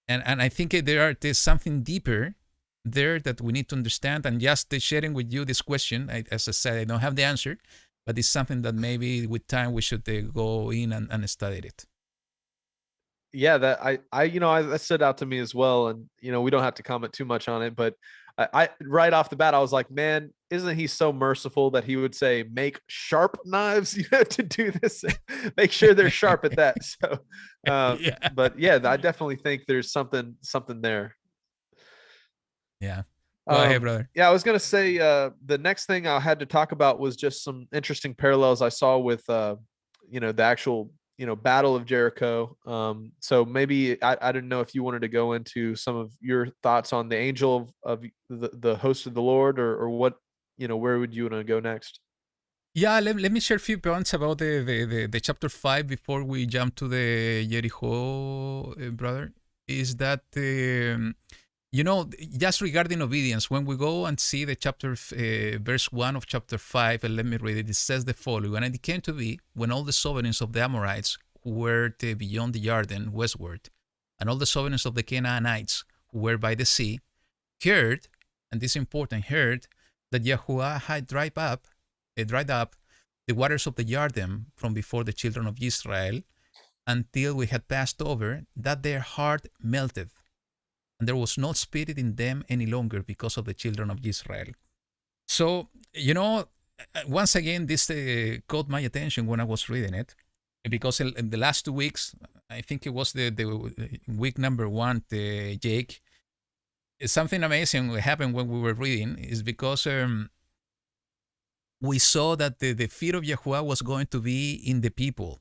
And I think there's something deeper there that we need to understand. And just sharing with you this question, as I said, I don't have the answer, but it's something that maybe with time we should go in and study it. Yeah, that that stood out to me as well. And we don't have to comment too much on it, but I right off the bat, I was like, man, isn't he so merciful that he would say, make sharp knives, to do this, make sure they're sharp at that. So Yeah. but yeah, I definitely think there's something there. Yeah. Go ahead, brother. Yeah, I was gonna say, the next thing I had to talk about was just some interesting parallels I saw with the actual battle of Jericho. So maybe I didn't know if you wanted to go into some of your thoughts on the angel of the host of the Lord, or what, where would you want to go next? Yeah, let me share a few points about the chapter 5 before we jump to the Jericho, brother. Is that just regarding obedience, when we go and see the chapter, verse 1 of chapter 5, and let me read it, it says the following: And it came to be, when all the sovereigns of the Amorites who were beyond the Jordan westward, and all the sovereigns of the Canaanites who were by the sea, heard, and this is important, heard that Yahuwah had dried up the waters of the Jordan from before the children of Israel, until we had passed over, that their heart melted, and there was no spirit in them any longer because of the children of Israel. So, once again, this caught my attention when I was reading it, because in the last 2 weeks, I think it was the week number 1, Jake, something amazing happened when we were reading, is because we saw that the fear of Yahuwah was going to be in the people.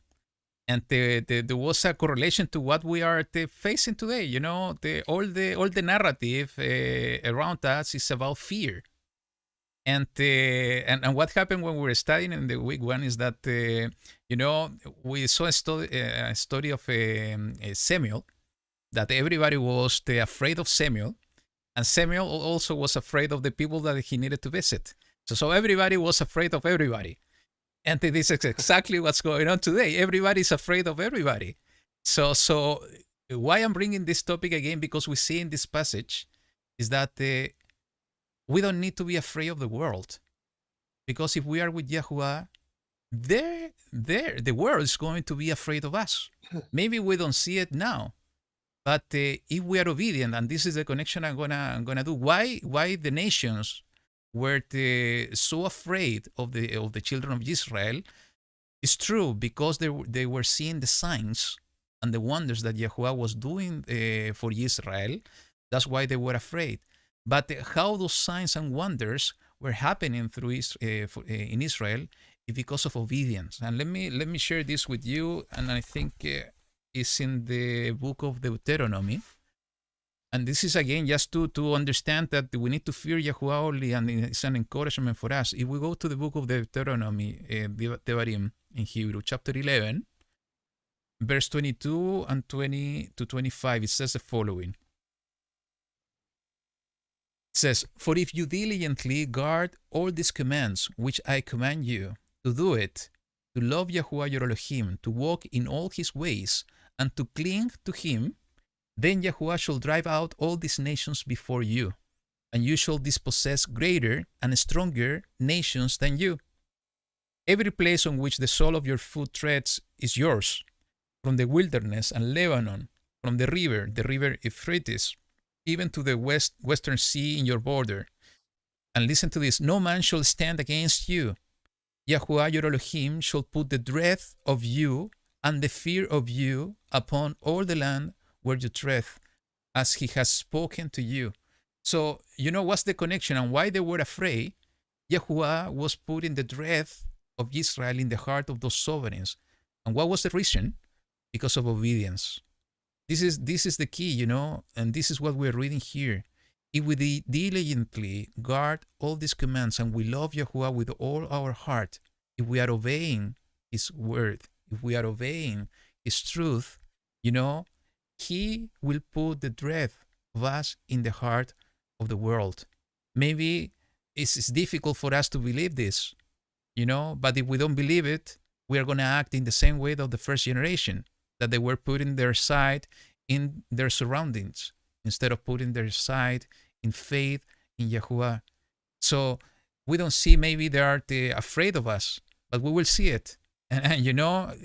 And there was a correlation to what we are facing today. All the narrative around us is about fear. And what happened when we were studying in the week 1 is that we saw a story of Samuel, that everybody was afraid of Samuel, and Samuel also was afraid of the people that he needed to visit. So everybody was afraid of everybody. And this is exactly what's going on today. Everybody's afraid of everybody. So why I'm bringing this topic again, because we see in this passage is that we don't need to be afraid of the world. Because if we are with Yahuwah, the world is going to be afraid of us. Maybe we don't see it now, but if we are obedient, and this is the connection I'm gonna do. Why the nations were so afraid of the children of Israel? It's true, because they were seeing the signs and the wonders that Yahuwah was doing for Israel. That's why they were afraid. But how those signs and wonders were happening through in Israel is because of obedience. And let me share this with you. And I think it's in the book of Deuteronomy. And this is, again, just to understand that we need to fear Yahuwah only, and it's an encouragement for us. If we go to the book of Deuteronomy, Devarim in Hebrew, chapter 11, verse 22 and 20 to 25, it says the following. It says, For if you diligently guard all these commands which I command you, to do it, to love Yahuwah your Elohim, to walk in all his ways, and to cling to him, then Yahuwah shall drive out all these nations before you, and you shall dispossess greater and stronger nations than you. Every place on which the sole of your foot treads is yours, from the wilderness and Lebanon, from the river Euphrates, even to the western sea in your border. And listen to this: no man shall stand against you. Yahuwah your Elohim shall put the dread of you and the fear of you upon all the land where you tread, as he has spoken to you. So, what's the connection and why they were afraid? Yahuwah was putting the dread of Israel in the heart of those sovereigns. And what was the reason? Because of obedience. This is the key, and this is what we're reading here. If we diligently guard all these commands and we love Yahuwah with all our heart, if we are obeying his word, if we are obeying his truth, he will put the dread of us in the heart of the world. Maybe it's difficult for us to believe this, but if we don't believe it, we are going to act in the same way of the first generation, that they were putting their side in their surroundings instead of putting their side in faith in Yahuwah. So we don't see, maybe they are afraid of us, but we will see it. And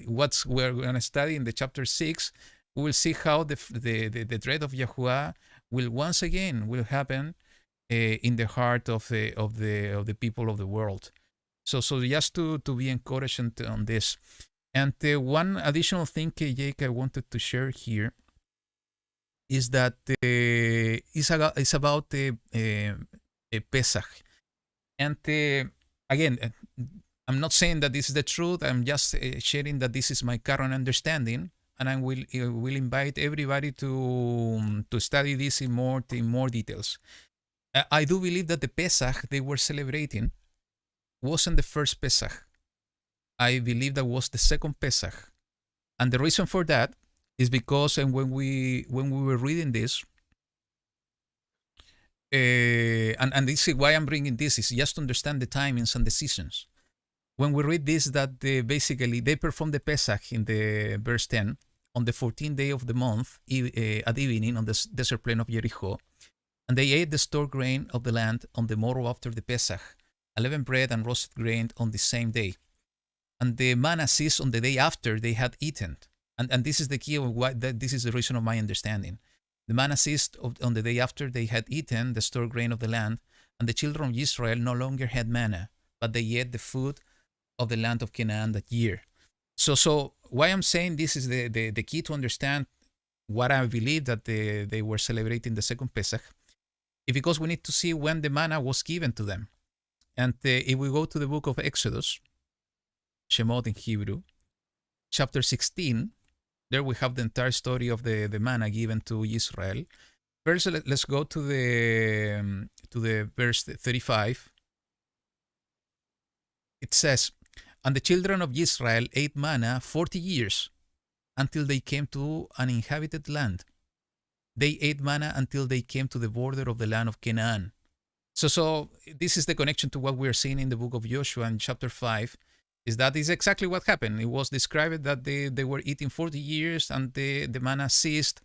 what we're going to study in the chapter 6, we will see how the dread of Yahuwah will happen in the heart of the people of the world. So just to be encouraged on this. And one additional thing, Jake, I wanted to share here is that it's about Pesach. And again, I'm not saying that this is the truth. I'm just sharing that this is my current understanding, and I will invite everybody to study this in more details. I do believe that the Pesach they were celebrating wasn't the first Pesach. I believe that was the second Pesach, and the reason for that is because, and when we were reading this, and this is why I'm bringing this, is just to understand the timings and the seasons. When we read this, that basically they performed the Pesach in the verse 10 on the 14th day of the month at evening on the desert plain of Jericho, and they ate the stored grain of the land on the morrow after the Pesach, unleavened bread and roasted grain on the same day. And the manna ceased on the day after they had eaten. And this is the key of why this is the reason of my understanding. The manna ceased on the day after they had eaten the stored grain of the land, and the children of Israel no longer had manna, but they ate the food of the land of Canaan that year. So why I'm saying this is the key to understand what I believe that they were celebrating the second Pesach, is because we need to see when the manna was given to them. And if we go to the book of Exodus, Shemot in Hebrew, chapter 16, there we have the entire story of the manna given to Israel. First, let's go to the verse 35. It says, "And the children of Israel ate manna 40 years until they came to an inhabited land. They ate manna until they came to the border of the land of Canaan." So this is the connection to what we're seeing in the book of Joshua in chapter 5, is that is exactly what happened. It was described that they were eating 40 years and the manna ceased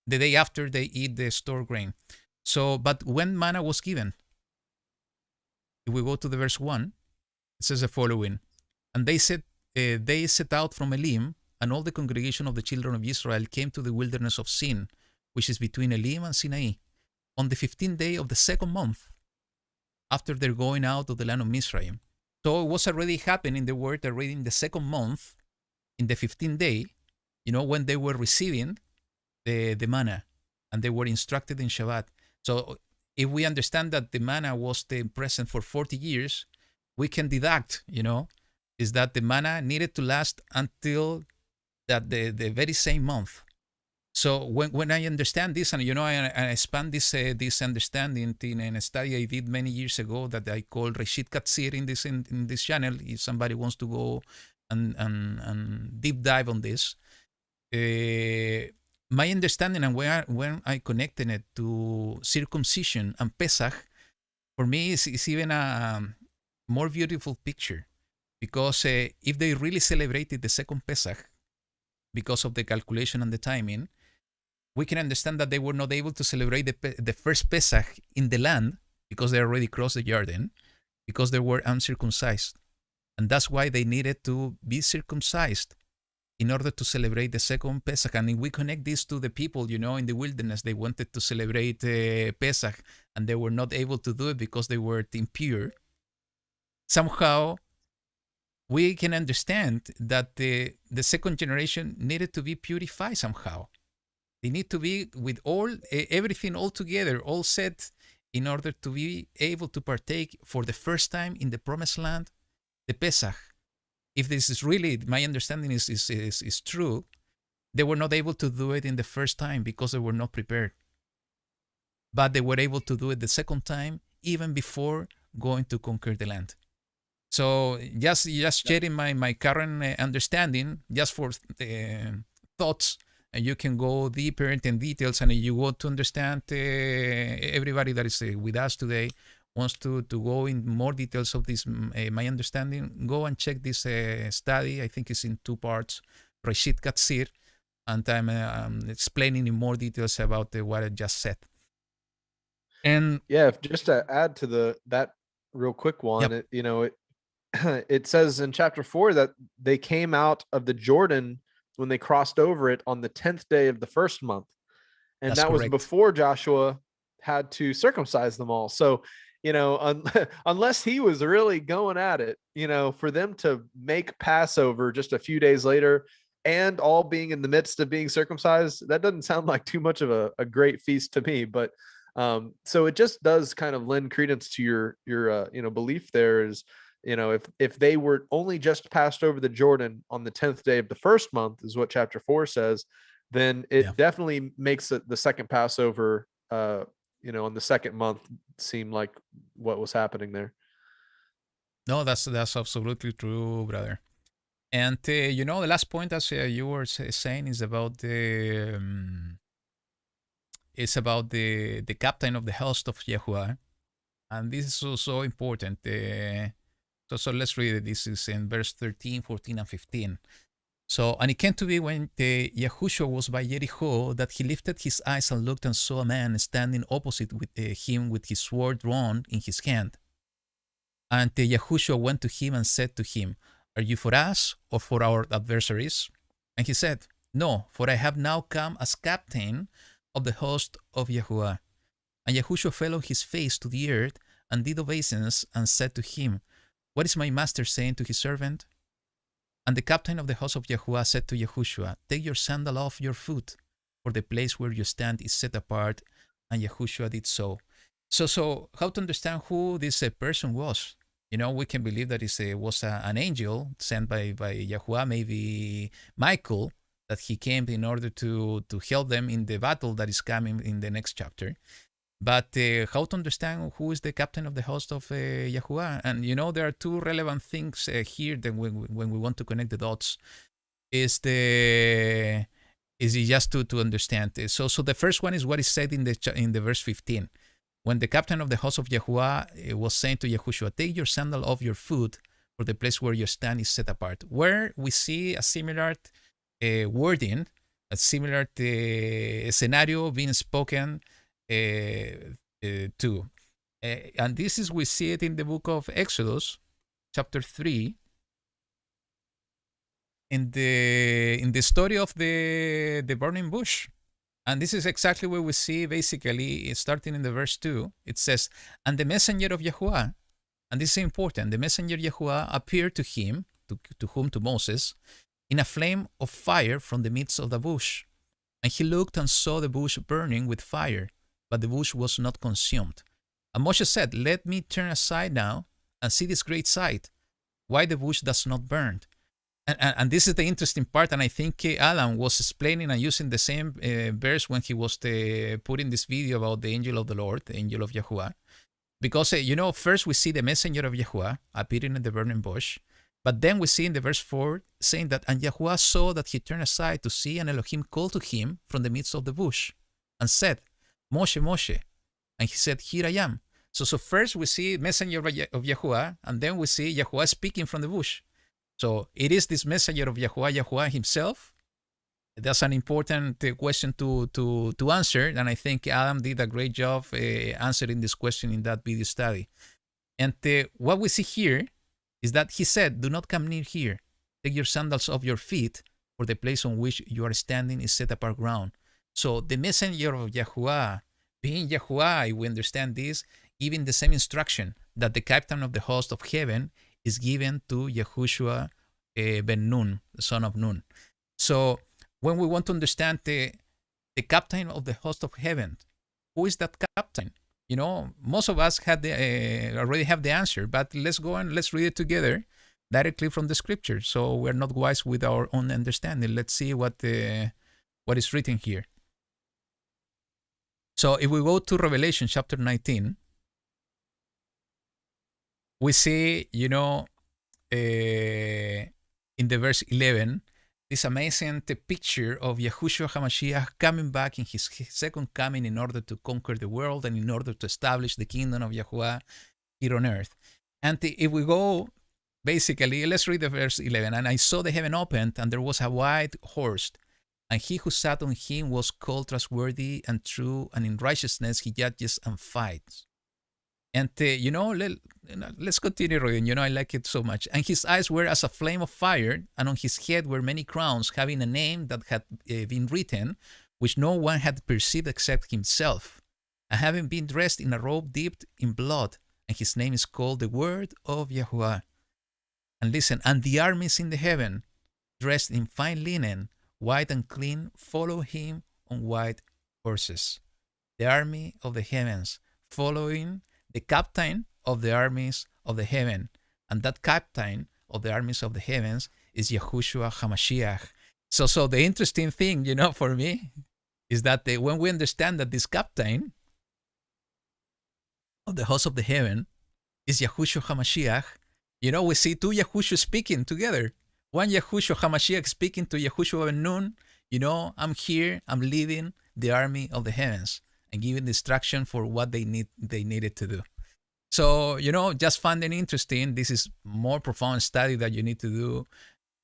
the day after they eat the stored grain. So, but when manna was given, if we go to the verse 1, it says the following, "And they set out from Elim, and all the congregation of the children of Israel came to the wilderness of Sin, which is between Elim and Sinai, on the 15th day of the second month, after their going out of the land of Mizraim." So it was already happening, the word already in the second month, in the 15th day, when they were receiving the manna, and they were instructed in Shabbat. So if we understand that the manna was present for 40 years, we can deduct, is that the manna needed to last until that the very same month. So when I understand this, and I expand this understanding in a study I did many years ago that I call Reshit Katsir in this channel, if somebody wants to go and deep dive on this, my understanding, and when I connected it to circumcision and Pesach, for me is even a more beautiful picture, because if they really celebrated the second Pesach because of the calculation and the timing, we can understand that they were not able to celebrate the first Pesach in the land because they already crossed the Jordan, because they were uncircumcised. And that's why they needed to be circumcised in order to celebrate the second Pesach. And if we connect this to the people, in the wilderness, they wanted to celebrate Pesach and they were not able to do it because they were impure. Somehow, we can understand that the second generation needed to be purified somehow. They need to be with everything all together, all set, in order to be able to partake for the first time in the promised land, the Pesach. If this is really, my understanding is true, they were not able to do it in the first time because they were not prepared. But they were able to do it the second time, even before going to conquer the land. So just sharing my current understanding, just for thoughts, and you can go deeper into details. And if you want to understand, everybody that is with us today wants to go in more details of this, my understanding, go and check this study. I think it's in 2 parts, Reshit Katsir, and I'm explaining in more details about what I just said. And yeah, just to add to that real quick one, yep. It says in chapter 4 that they came out of the Jordan when they crossed over it on the 10th day of the first month. And That's that was correct. before Joshua had to circumcise them all. So, unless he was really going at it, for them to make Passover just a few days later and all being in the midst of being circumcised, that doesn't sound like too much of a great feast to me. But so it just does kind of lend credence to your belief there is, if they were only just passed over the Jordan on the 10th day of the first month, is what chapter 4 says, then it definitely makes the second Passover, on the second month seem like what was happening there. No, that's absolutely true, brother. And the last point, as you were saying, is about is about the captain of the host of Yahuwah. And this is so important. So let's read it. This is in verse 13, 14, and 15. So, and it came to be when Yahushua was by Jericho that he lifted his eyes and looked and saw a man standing opposite with him with his sword drawn in his hand. And Yahushua went to him and said to him, "Are you for us or for our adversaries?" And he said, "No, for I have now come as captain of the host of Yahuwah." And Yahushua fell on his face to the earth and did obeisance and said to him, "What is my master saying to his servant?" And the captain of the host of Yahuwah said to Yahushua, "Take your sandal off your foot, for the place where you stand is set apart." And Yahushua did so. So how to understand who this person was? We can believe that it was an angel sent by Yahuwah, maybe Michael, that he came in order to help them in the battle that is coming in the next chapter. But how to understand who is the captain of the host of Yahuwah? And there are two relevant things here that when we want to connect the dots, is just to understand. So the first one is what is said in the verse 15. When the captain of the host of Yahuwah was saying to Yahushua, "Take your sandal off your foot, for the place where you stand is set apart." Where we see a similar wording, a similar scenario being spoken too. And this is, we see it in the book of Exodus, chapter 3, in the story of the burning bush. And this is exactly what we see, basically, starting in the verse 2. It says, "And the messenger of Yahuwah," and this is important, "the messenger Yahuwah appeared to him," to Moses, "in a flame of fire from the midst of the bush. And he looked and saw the bush burning with fire, but the bush was not consumed. And Moshe said, 'Let me turn aside now and see this great sight, why the bush does not burn.'" And this is the interesting part, and I think Alan was explaining and using the same verse when he was putting this video about the angel of the Lord, the angel of Yahuwah. Because, first we see the messenger of Yahuwah appearing in the burning bush, but then we see in the verse 4 saying that, "And Yahuwah saw that he turned aside to see, and Elohim called to him from the midst of the bush and said, 'Moshe, Moshe.' And he said, 'Here I am.'" So first we see messenger of Yahuwah, and then we see Yahuwah speaking from the bush. So it is this messenger of Yahuwah himself. That's an important question to answer, and I think Adam did a great job answering this question in that video study. And what we see here is that he said, "Do not come near here. Take your sandals off your feet, for the place on which you are standing is set apart ground." So the messenger of Yahuwah, being Yahuwah, we understand this, giving the same instruction that the captain of the host of heaven is given to Yahushua ben Nun, the son of Nun. So when we want to understand the captain of the host of heaven, who is that captain? Most of us already have the answer, but let's go and let's read it together directly from the scripture. So we're not wise with our own understanding. Let's see what is written here. So if we go to Revelation chapter 19, we see, in the verse 11, this amazing picture of Yahushua HaMashiach coming back in his second coming in order to conquer the world and in order to establish the kingdom of Yahuwah here on earth. And if we go, basically, let's read the verse 11. "And I saw the heaven opened, and there was a white horse, and he who sat on him was called trustworthy and true, and in righteousness he judges and fights." And, let's continue reading. I like it so much. "And his eyes were as a flame of fire, and on his head were many crowns, having a name that had been written, which no one had perceived except himself, and having been dressed in a robe dipped in blood, and his name is called the Word of Yahuwah. And listen, and the armies in the heaven, dressed in fine linen, white and clean, follow him on white horses." The army of the heavens following the captain of the armies of the heaven. And that captain of the armies of the heavens is Yahushua HaMashiach. So the interesting thing, for me, is that when we understand that this captain of the host of the heaven is Yahushua HaMashiach, we see two Yahushua speaking together. One Yahushua HaMashiach speaking to Yahushua ben Nun, I'm here, I'm leading the army of the heavens and giving instruction for what they needed to do. So, just fun and interesting. This is more profound study that you need to do.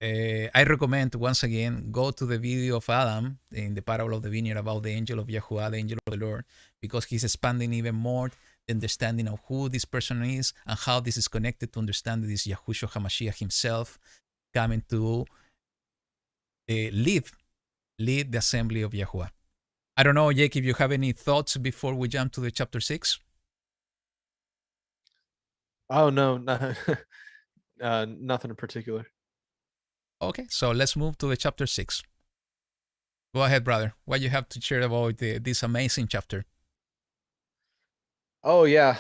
I recommend, once again, go to the video of Adam in the parable of the vineyard about the angel of Yahuwah, the angel of the Lord, because he's expanding even more the understanding of who this person is and how this is connected to understanding this Yahushua HaMashiach himself coming to lead the assembly of Yahuwah. I don't know, Jake, if you have any thoughts before we jump to the chapter 6. Oh, no, nothing in particular. Okay, so let's move to the chapter 6. Go ahead, brother. What you have to share about this amazing chapter? Oh yeah.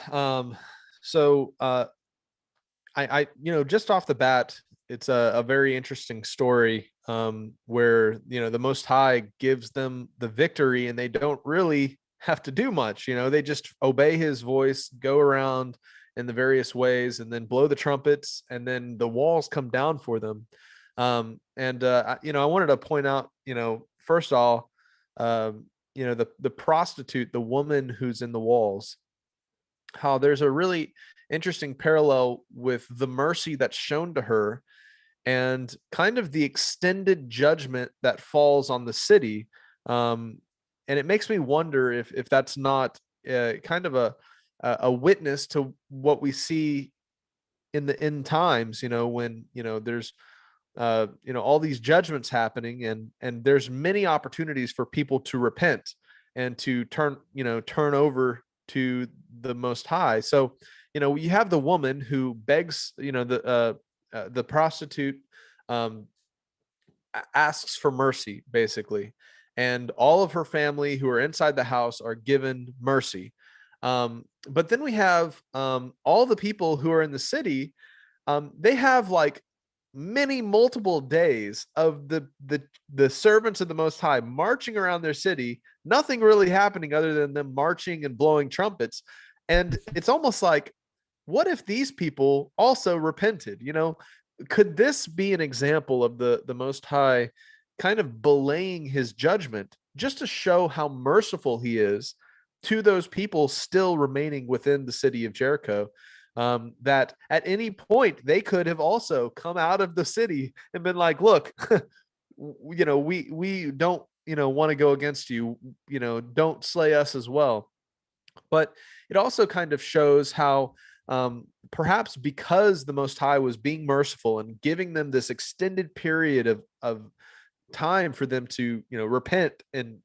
So I just off the bat, it's a very interesting story where the Most High gives them the victory, and they don't really have to do much. They just obey His voice, go around in the various ways, and then blow the trumpets, and then the walls come down for them. I wanted to point out, first of all, the prostitute, the woman who's in the walls, how there's a really interesting parallel with the mercy that's shown to her and kind of the extended judgment that falls on the city. And it makes me wonder if that's not kind of a witness to what we see in the end times, when there's all these judgments happening, and there's many opportunities for people to repent and to turn over to the Most High. So you have the woman who begs, the prostitute asks for mercy, basically, and all of her family who are inside the house are given mercy. But then we have all the people who are in the city. They have like multiple days of the servants of the Most High marching around their city, nothing really happening other than them marching and blowing trumpets. And it's almost like, what if these people also repented? Could this be an example of the Most High kind of belaying His judgment just to show how merciful He is to those people still remaining within the city of Jericho? That at any point they could have also come out of the city and been like, look, we don't, want to go against you, don't slay us as well. But it also kind of shows how perhaps because the Most High was being merciful and giving them this extended period of time for them to, repent and,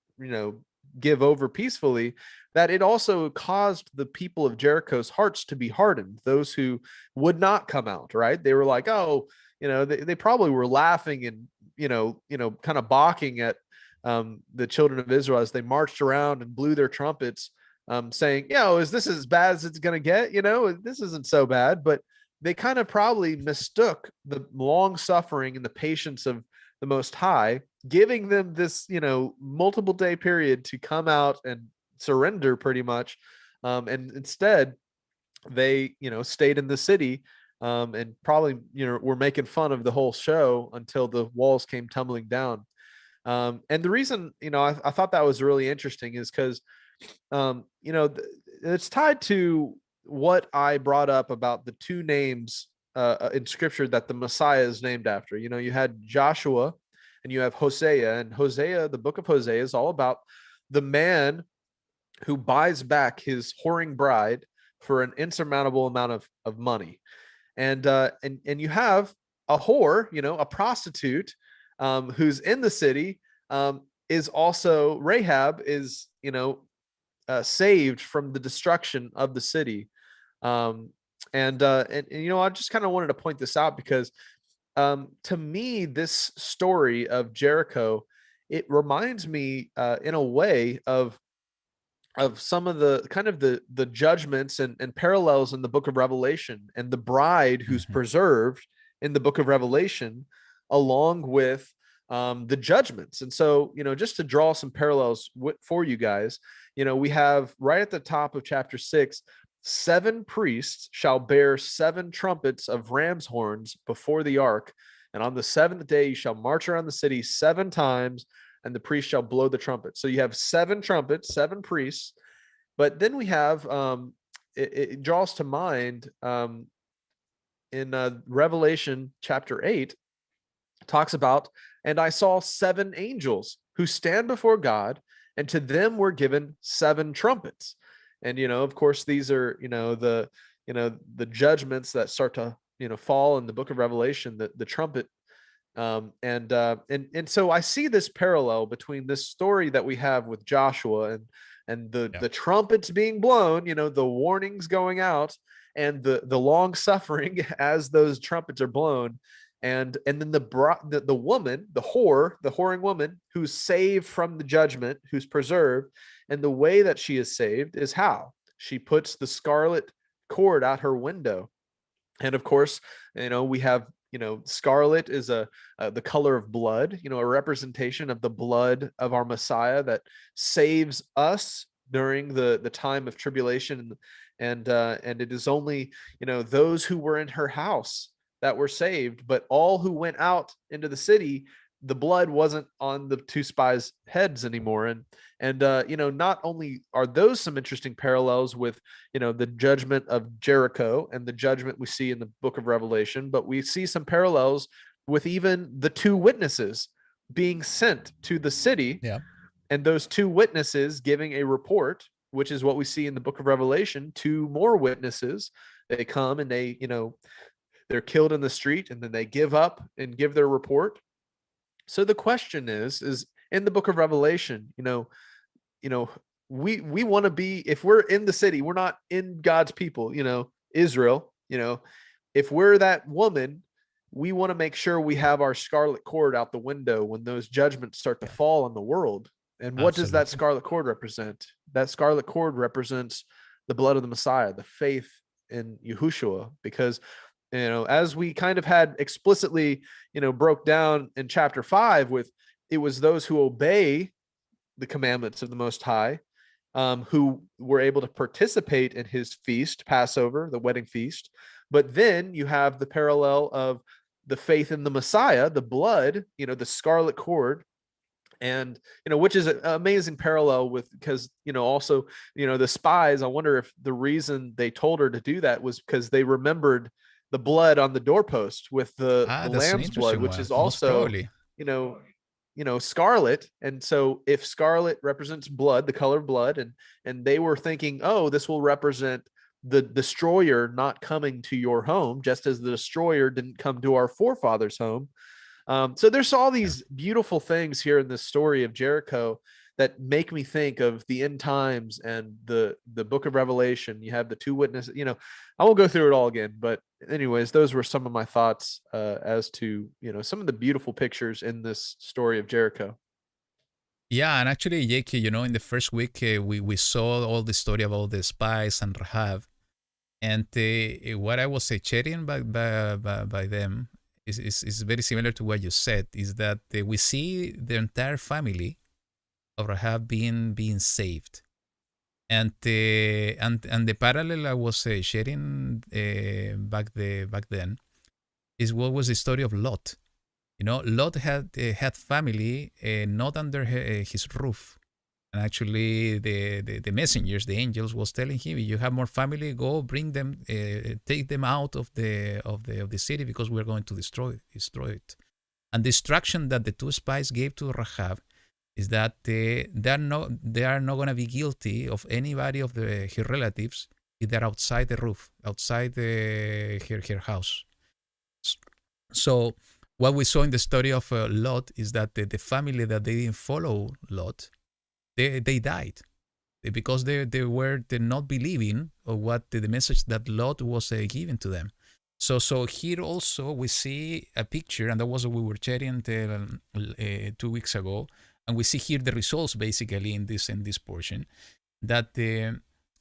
give over peacefully, that it also caused the people of Jericho's hearts to be hardened. Those who would not come out, right? They were like, oh, they probably were laughing and, kind of balking at the children of Israel as they marched around and blew their trumpets, saying, is this as bad as it's going to get? This isn't so bad. But they kind of probably mistook the long suffering and the patience of the Most High, giving them this, multiple day period to come out and surrender pretty much. And instead they, stayed in the city, and probably, were making fun of the whole show until the walls came tumbling down. And the reason, I thought that was really interesting is because, it's tied to what I brought up about the two names in scripture that the Messiah is named after. You had Joshua and you have Hosea, and Hosea, the book of Hosea, is all about the man who buys back his whoring bride for an insurmountable amount of money. And you have a whore, a prostitute, who's in the city, is also Rahab is, saved from the destruction of the city. And I just kind of wanted to point this out because to me, this story of Jericho, it reminds me in a way of some of the kind of the judgments and parallels in the book of Revelation, and the bride who's preserved in the book of Revelation, along with the judgments. And so, just to draw some parallels for you guys, we have right at the top of chapter 6, 7 priests shall bear 7 trumpets of ram's horns before the ark. And on the 7th day, you shall march around the city 7 times. and the priest shall blow the trumpet. So you have 7 trumpets, 7 priests. But then we have it draws to mind in Revelation chapter 8, talks about, and I saw 7 angels who stand before God, and to them were given 7 trumpets. And of course, these are the judgments that start to fall in the book of Revelation, the trumpet. And so I see this parallel between this story that we have with Joshua and the trumpets being blown, the warnings going out, and the long suffering as those trumpets are blown. And then the woman, the whoring woman, who's saved from the judgment, who's preserved. And the way that she is saved is how she puts the scarlet cord out her window. And of course, we have, scarlet is the color of blood, a representation of the blood of our Messiah that saves us during the time of tribulation. And it is only, those who were in her house that were saved, but all who went out into the city, the blood wasn't on the 2 spies' heads anymore. And not only are those some interesting parallels with the judgment of Jericho and the judgment we see in the book of Revelation, but we see some parallels with even the 2 witnesses being sent to the city, and those 2 witnesses giving a report, which is what we see in the book of Revelation. 2 more witnesses, they come and they're killed in the street, and then they give up and give their report. So the question is in the book of Revelation, we want to be, if we're in the city, we're not in God's people, Israel, if we're that woman, we want to make sure we have our scarlet cord out the window when those judgments start to fall on the world. And what does that scarlet cord represent? That scarlet cord represents the blood of the Messiah, the faith in Yahushua, because as we kind of had explicitly, broke down in chapter 5 with, it was those who obey the commandments of the Most High, who were able to participate in his feast, Passover, the wedding feast. But then you have the parallel of the faith in the Messiah, the blood, the scarlet cord, and which is an amazing parallel with, because also the spies, I wonder if the reason they told her to do that was because they remembered the blood on the doorpost with the lamb's blood, which is also scarlet. And so if scarlet represents blood, the color of blood, and they were thinking, oh, this will represent the destroyer not coming to your home, just as the destroyer didn't come to our forefathers' home. So there's all these beautiful things here in this story of Jericho that make me think of the end times and the book of Revelation. You have the 2 witnesses, I won't go through it all again, but anyways, those were some of my thoughts as to, some of the beautiful pictures in this story of Jericho. Yeah, and actually, Jake, in the first week, we saw all the story about the spies and Rahab. And what I was sharing by them is very similar to what you said, is that we see the entire family of Rahab being saved. And the parallel I was sharing back then is what was the story of Lot. Lot had family not under his roof, and actually the messengers, the angels, was telling him, "You have more family. Go bring them, take them out of the city, because we're going to destroy it." And the instruction that the 2 spies gave to Rahab is that they are not going to be guilty of anybody of her relatives if they're outside the roof, outside her house. So what we saw in the story of Lot is that the family that they didn't follow Lot, they died because they were not believing of what the message that Lot was giving to them. So here also we see a picture, and that was what we were sharing 2 weeks ago. And we see here the results basically in this portion, that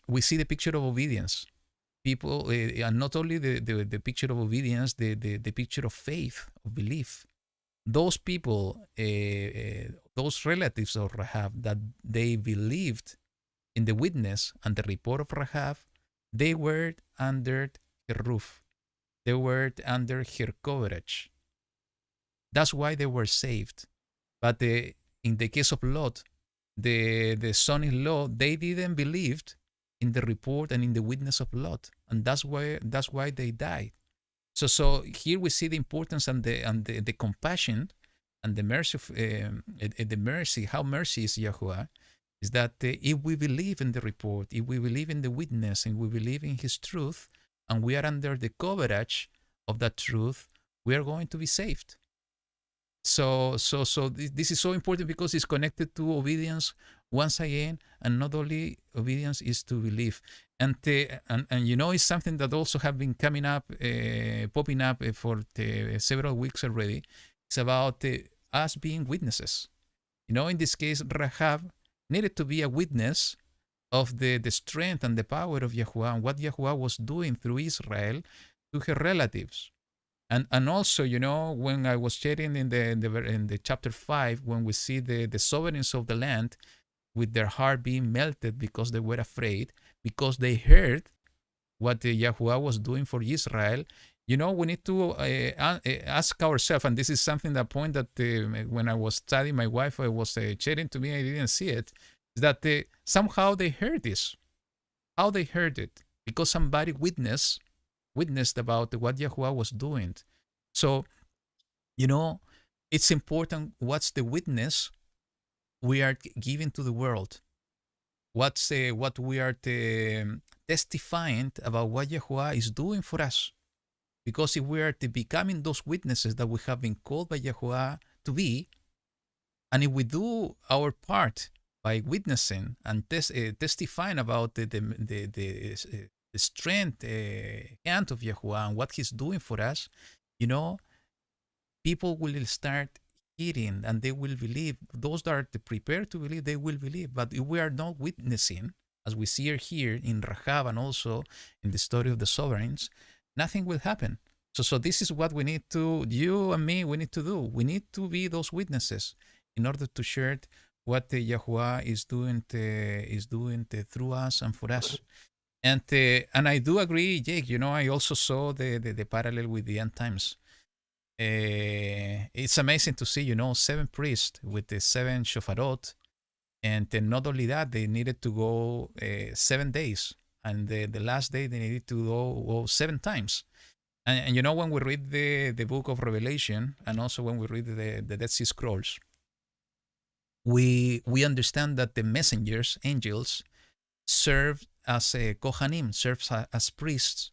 we see the picture of obedience. People, and not only the picture of obedience, the picture of faith, of belief. Those people, those relatives of Rahab, that they believed in the witness and the report of Rahab, they were under her roof. They were under her coverage. That's why they were saved. But in the case of Lot, the son-in-law, they didn't believe in the report and in the witness of Lot, and that's why they died. So here we see the importance and the compassion and the mercy of the mercy, how mercy is Yahuwah, is that if we believe in the report, if we believe in the witness, and we believe in His truth, and we are under the coverage of that truth, we are going to be saved. So this is so important because it's connected to obedience once again, and not only obedience is to believe. And you know, it's something that also have been coming up, popping up for several weeks already. It's about us being witnesses. You know, in this case, Rahab needed to be a witness of the strength and the power of Yahuwah and what Yahuwah was doing through Israel to her relatives. And also, you know, when I was sharing in the chapter 5, when we see the sovereigns of the land with their heart being melted because they were afraid, because they heard what Yahuwah was doing for Israel. You know, we need to ask ourselves, and this is something, that point that when I was studying, my wife was sharing to me, I didn't see it, is that somehow they heard this. How they heard it? Because somebody witnessed about what Yahuwah was doing. So, you know, it's important what's the witness we are giving to the world. What's what we are testifying about what Yahuwah is doing for us. Because if we are becoming those witnesses that we have been called by Yahuwah to be, and if we do our part by witnessing and testifying about the strength hand of Yahuwah and what He's doing for us, you know, people will start hearing and they will believe. Those that are prepared to believe, they will believe. But if we are not witnessing, as we see here in Rahab and also in the story of the sovereigns, nothing will happen. So this is what we need to, you and me, we need to do. We need to be those witnesses in order to share what Yahuwah is doing through us and for us. And I do agree, Jake. You know, I also saw the parallel with the end times. It's amazing to see, you know, 7 priests with the 7 shofarot, and not only that, they needed to go 7 days, and the last day they needed to go 7 times. And you know, when we read the book of Revelation, and also when we read the Dead Sea Scrolls, we understand that the messengers, angels, serve as kohanim, serves as priests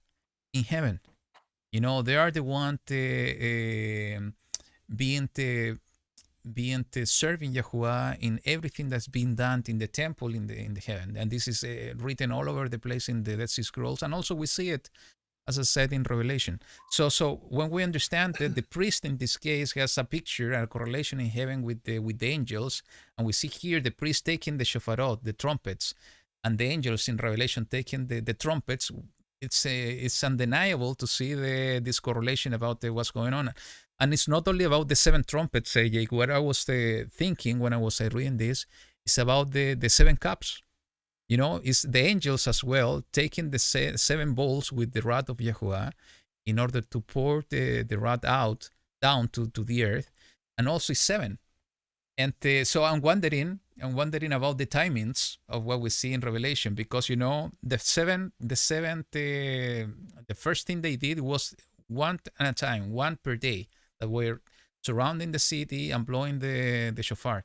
in heaven. You know, they are the one being serving Yahuwah in everything that's being done in the temple in the heaven. And this is written all over the place in the Dead Sea Scrolls, and also we see it, as I said, in Revelation. So when we understand that the priest in this case has a picture and a correlation in heaven with the angels, and we see here the priest taking the shofarot, the trumpets, and the angels in Revelation taking the trumpets, it's undeniable to see this correlation about what's going on. And it's not only about the 7 trumpets, Jake. What I was thinking when I was reading this is about the 7 cups. You know, it's the angels as well taking the 7 bowls with the wrath of Yahuwah in order to pour the wrath out down to the earth, and also 7. And so I'm wondering about the timings of what we see in Revelation, because you know the first thing they did was one at a time, one per day, that were surrounding the city and blowing the shofar.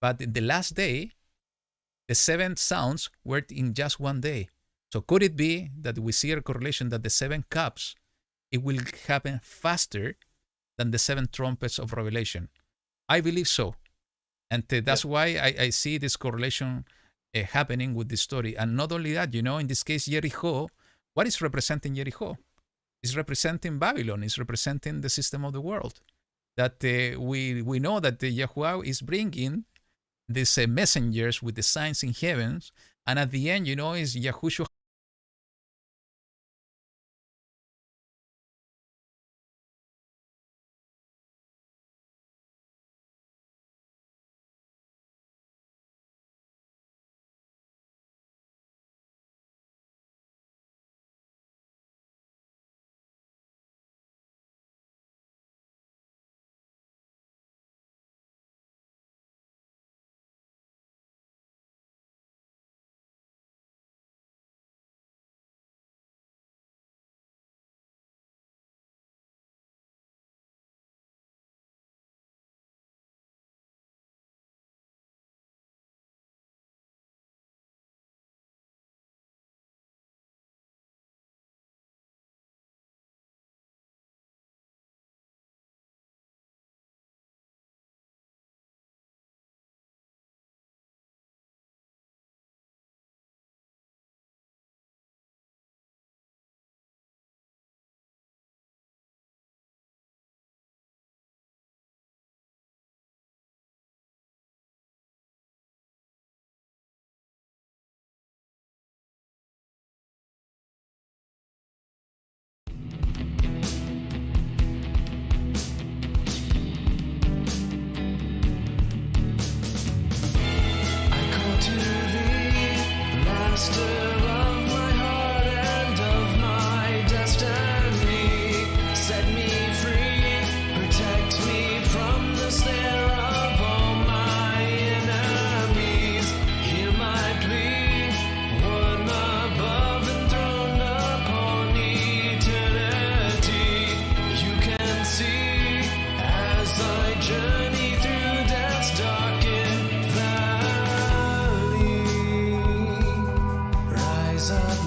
But the last day, the 7 sounds were in just one day. So could it be that we see a correlation that the 7 cups, it will happen faster than the 7 trumpets of Revelation? I believe so. And that's why I see this correlation happening with this story. And not only that, you know, in this case, Jericho, what is representing Jericho? It's representing Babylon. It's representing the system of the world. That we know that the Yahuwah is bringing these messengers with the signs in heavens. And at the end, you know, is Yahushua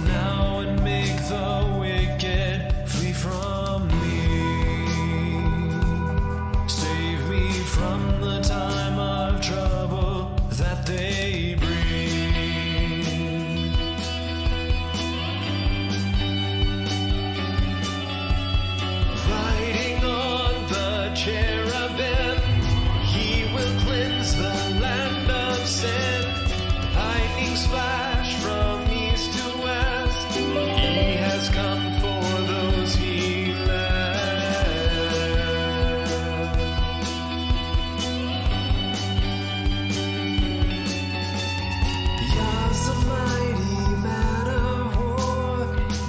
now and make the wicked flee from me. Save me from the time of trouble that they bring. Riding on the cherubim, he will cleanse the land of sin. Lightnings flash from east to west. He has come for those he left. Yah's a mighty man of war.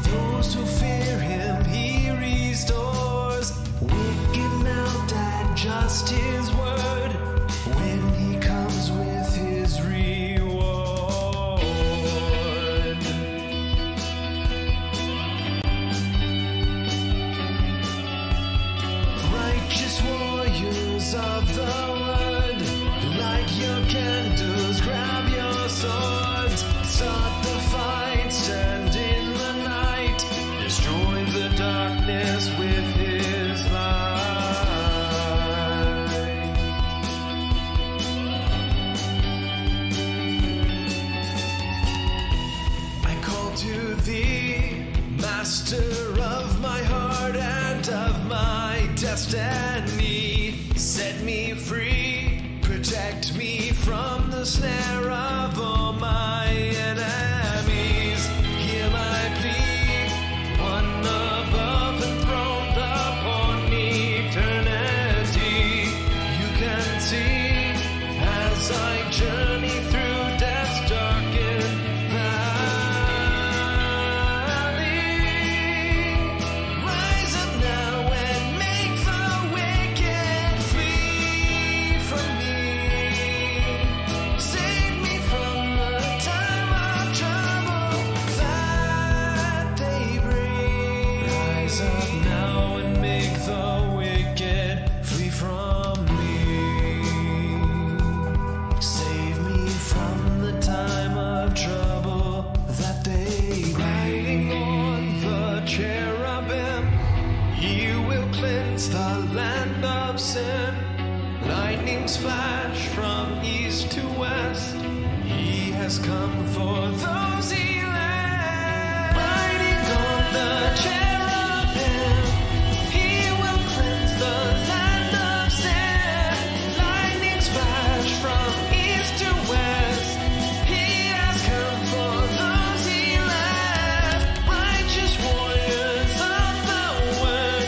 Those who fear him he restores. Wicked now digest his word when he comes with his reward. Righteous warriors of the word, light your candles, grab your swords, start the fight, stand in the night, destroy the darkness with his light. I call to thee, master of my heart and of my destiny. Set me free, protect me from the snare of all my enemies. Hear my plea, one above enthroned upon eternity. You can see as I journey through death's darkened valley. Rise up now and make the wicked flee from me. Save me from the time of trouble that they bring. Rise up now and make the wicked flee from me. Save me from the time of trouble that they bring. Riding on the cherubim, he will cleanse the land of sin. Lightnings flash from east to west. He has come for those he left. Riding on the cherubim, he will cleanse the land of sin. Lightnings flash from east to west. He has come for those he left. Righteous warriors of the word,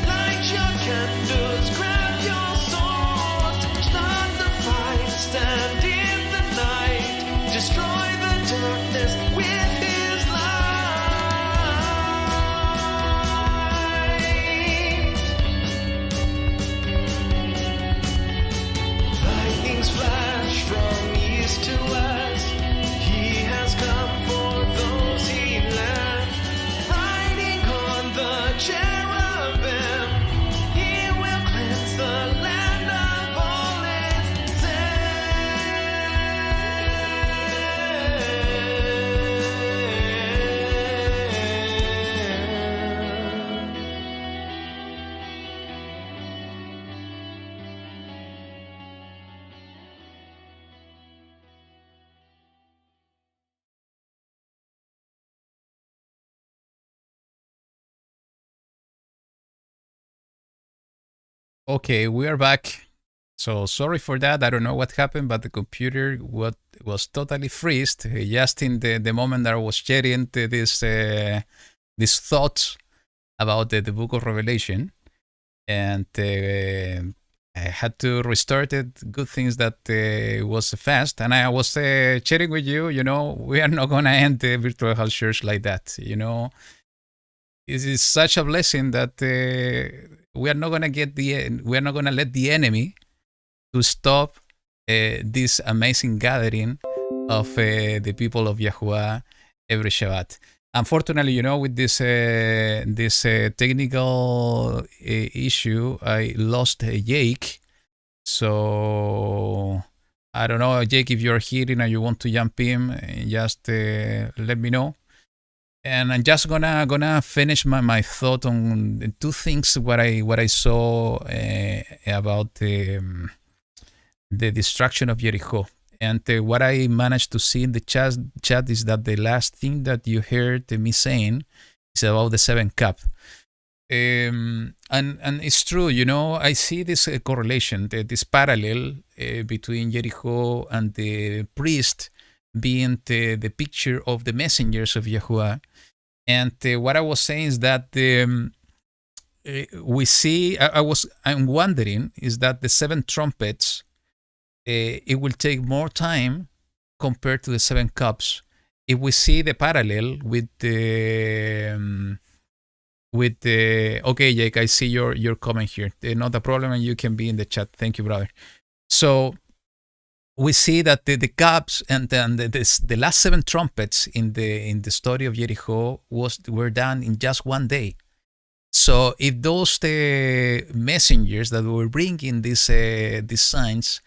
light your candles, grab your swords, start the fight, stand in the night, destroy the darkness with his light. Lightnings flash from east to west. He has come for those he left. Riding on the cherubim, he will cleanse the land of all its sin. Okay, we are back. So sorry for that. I don't know what happened, but the computer was totally freezed just in the moment that I was sharing these thoughts about the book of Revelation, and I had to restart it. Good things that it was fast, and I was sharing with you. You know, we are not gonna end the virtual house church like that. You know, it is such a blessing that we are not gonna let the enemy to stop this amazing gathering of the people of Yahuwah every Shabbat. Unfortunately, you know, with this technical issue, I lost Jake. So I don't know, Jake, if you're hearing and you want to jump in, just let me know. And I'm just gonna finish my thought on two things what I saw about the destruction of Jericho. And what I managed to see in the chat is that the last thing that you heard me saying is about the 7th cup. And it's true, I see this correlation, this parallel between Jericho and the priest being the picture of the messengers of Yahuwah. And what I was saying is that we see, I'm wondering, is that the 7 trumpets, it will take more time compared to the 7 cups. If we see the parallel with the okay, Jake, I see your comment here. Not a problem, and you can be in the chat. Thank you, brother. So we see that the cups and the last 7 trumpets in the story of Jericho were done in just one day. So if those messengers that were bringing these signs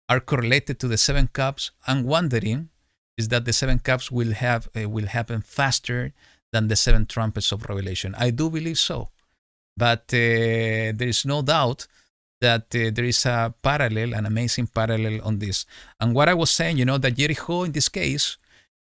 are correlated to the 7 cups, I'm wondering is that the 7 cups will happen faster than the 7 trumpets of Revelation. I do believe so, but there is no doubt that there is a parallel, an amazing parallel on this. And what I was saying, that Jericho in this case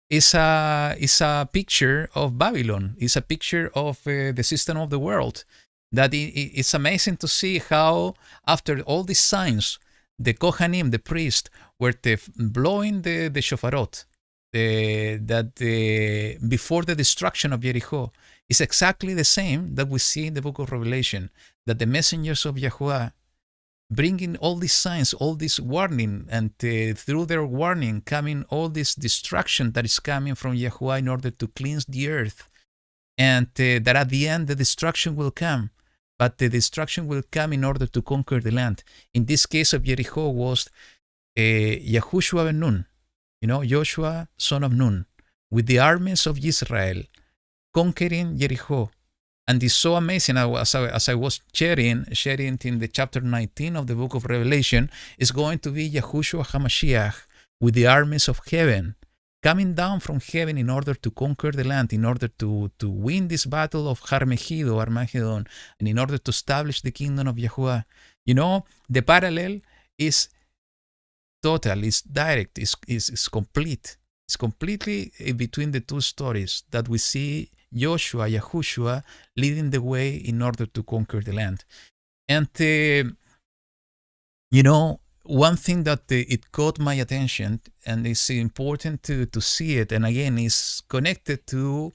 is a picture of Babylon. It's a picture of the system of the world. That it's amazing to see how after all these signs, the Kohanim, the priest, were blowing the shofarot. Before the destruction of Jericho is exactly the same that we see in the book of Revelation, that the messengers of Yahuwah bringing all these signs, all this warning, and through their warning coming all this destruction that is coming from Yahuwah in order to cleanse the earth, and that at the end the destruction will come, but the destruction will come in order to conquer the land. In this case of Jericho was Yahushua ben Nun, Joshua, son of Nun, with the armies of Israel, conquering Jericho. And it's so amazing, as I was sharing in the chapter 19 of the book of Revelation, is going to be Yahushua HaMashiach with the armies of heaven, coming down from heaven in order to conquer the land, in order to win this battle of Armageddon, and in order to establish the kingdom of Yahuwah. The parallel is total, it's direct, it's complete. It's completely between the two stories that we see Yahushua leading the way in order to conquer the land. And, one thing that it caught my attention, and it's important to see it, and again, is connected to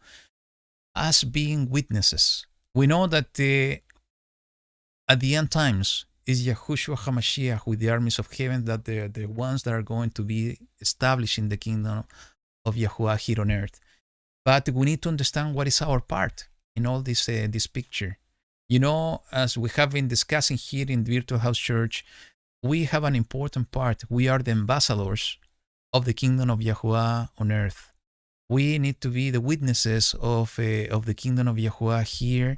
us being witnesses. We know that at the end times, is Yahushua HaMashiach with the armies of heaven that they're the ones that are going to be establishing the kingdom of Yahuwah here on earth. But we need to understand what is our part in all this picture. As we have been discussing here in Virtual House Church, we have an important part. We are the ambassadors of the kingdom of Yahuwah on earth. We need to be the witnesses of the kingdom of Yahuwah here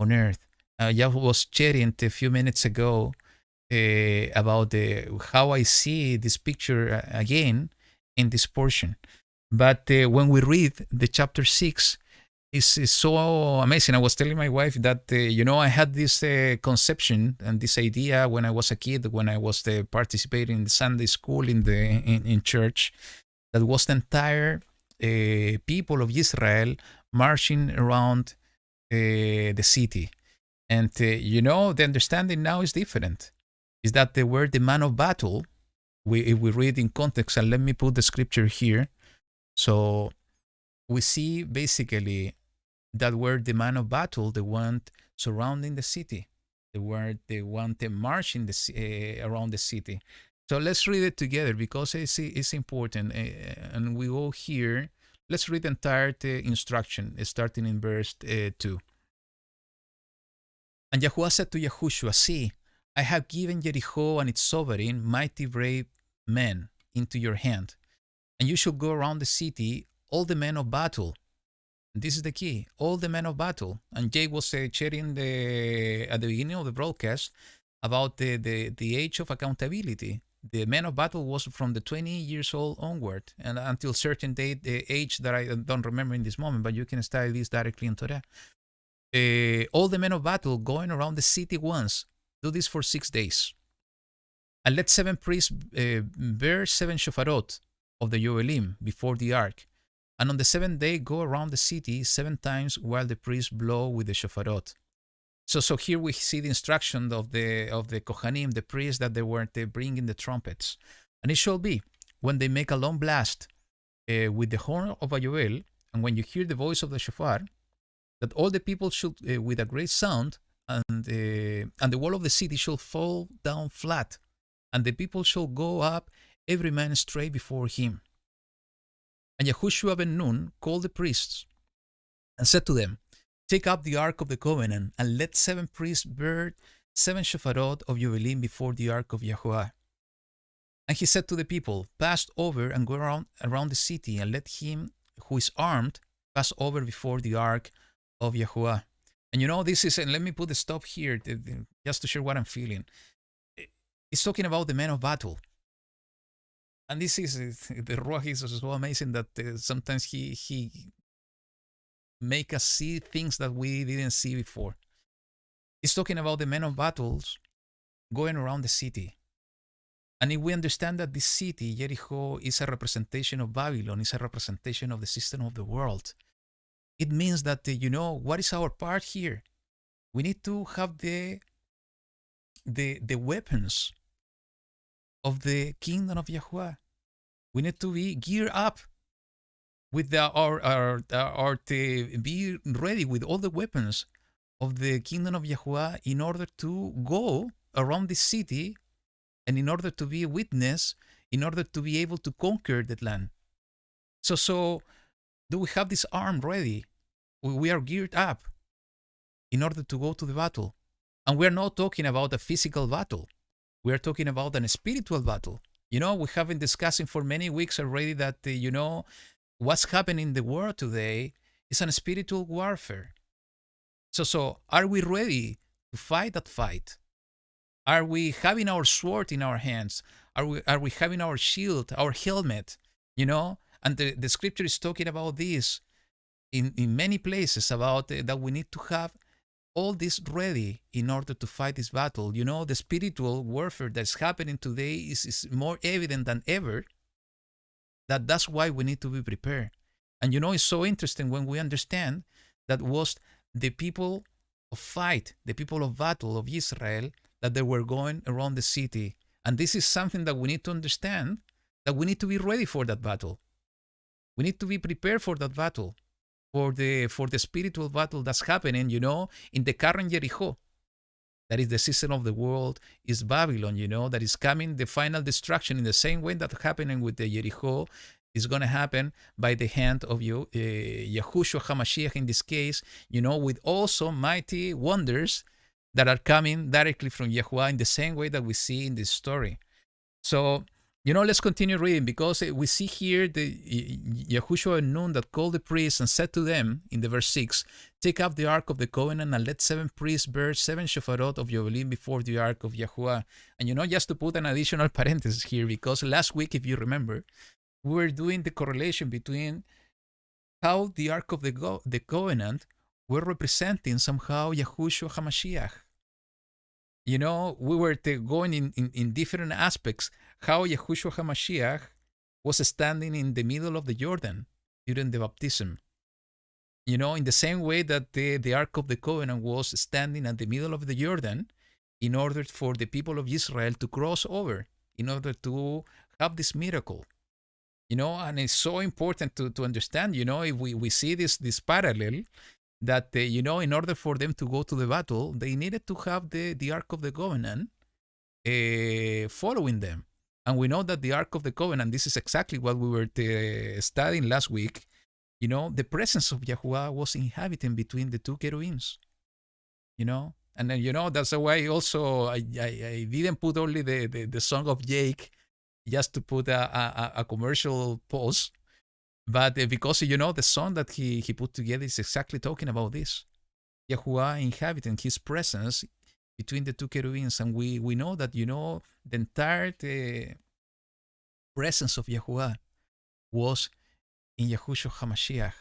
on earth. I was sharing a few minutes ago about how I see this picture again in this portion. But when we read the chapter 6, it's so amazing. I was telling my wife that, I had this conception and this idea when I was a kid, when I was participating in the Sunday school in church, that was the entire people of Israel marching around the city. And, the understanding now is different. Is that they were the man of battle. If we read in context, and let me put the scripture here. So we see basically that were the man of battle, the one surrounding the city. They were the one marching around the city. So let's read it together because it's important. And we go here. Let's read the entire instruction, starting in verse 2. And Yahuwah said to Yahushua, "See, I have given Jericho and its sovereign, mighty brave men, into your hand. And you shall go around the city, all the men of battle." And this is the key, all the men of battle. And Jay was sharing at the beginning of the broadcast about the age of accountability, the man of battle was from the 20 years old onward, and until certain date, the age that I don't remember in this moment, but you can study this directly in Torah. All the men of battle going around the city once, do this for 6 days. And let 7 priests bear 7 shofarot of the Yoelim before the ark. And on the 7th day, go around the city 7 times while the priests blow with the shofarot. So here we see the instruction of the Kohanim, the priests, that they were bringing the trumpets. And it shall be, when they make a long blast with the horn of a Yoel, and when you hear the voice of the shofar, that all the people should, with a great sound, and the wall of the city shall fall down flat, and the people shall go up, every man straight before him. And Yahushua ben Nun called the priests, and said to them, take up the ark of the covenant, and let 7 priests bear 7 shofarot of Yoelim before the ark of Yahuwah. And he said to the people, pass over and go around the city, and let him who is armed pass over before the ark of Yahuwah. And this is, and let me put a stop here just to share what I'm feeling. It's talking about the man of battle. And this is, the Ruach is so amazing that sometimes he make us see things that we didn't see before. It's talking about the men of battles going around the city. And if we understand that this city, Jericho, is a representation of Babylon, is a representation of the system of the world, it means that, what is our part here? We need to have the weapons of the kingdom of Yahuwah. We need to be geared up with be ready with all the weapons of the kingdom of Yahuwah in order to go around the city and in order to be a witness, in order to be able to conquer that land. So do we have this arm ready? We are geared up in order to go to the battle. And we're not talking about a physical battle. We're talking about a spiritual battle. We have been discussing for many weeks already that, what's happening in the world today is a spiritual warfare. So are we ready to fight that fight? Are we having our sword in our hands? Are we having our shield, our helmet? And the scripture is talking about this in many places, about that we need to have all this ready in order to fight this battle. The spiritual warfare that's happening today is more evident than ever. That's why we need to be prepared. And it's so interesting when we understand that was the people of fight, the people of battle of Israel, that they were going around the city. And this is something that we need to understand, that we need to be ready for that battle. We need to be prepared for that battle, for the spiritual battle that's happening, in the current Jericho. That is the system of the world, is Babylon, that is coming, the final destruction in the same way that happening with the Jericho is going to happen by the hand of Yahushua HaMashiach in this case, with also mighty wonders that are coming directly from Yahuwah in the same way that we see in this story. So, let's continue reading, because we see here the Yahushua ben Nun that called the priests and said to them in the verse 6, take up the ark of the covenant and let 7 priests bear 7 shofarot of Yoelim before the ark of Yahuwah. And just to put an additional parenthesis here, because last week, if you remember, we were doing the correlation between how the ark of the covenant were representing somehow Yahushua HaMashiach. We were going in different aspects, how Yahushua HaMashiach was standing in the middle of the Jordan during the baptism. In the same way that the Ark of the Covenant was standing at the middle of the Jordan in order for the people of Israel to cross over, in order to have this miracle. And it's so important to understand, if we see this parallel, that, in order for them to go to the battle, they needed to have the Ark of the Covenant following them. And we know that the Ark of the Covenant, this is exactly what we were studying last week, the presence of Yahuwah was inhabiting between the 2 cherubims, And then, that's why also I didn't put only the song of Jake just to put a commercial pause, but because, the song that he put together is exactly talking about this. Yahuwah inhabiting his presence between the two cherubims, and we know that the entire presence of Yahuwah was in Yahushua HaMashiach.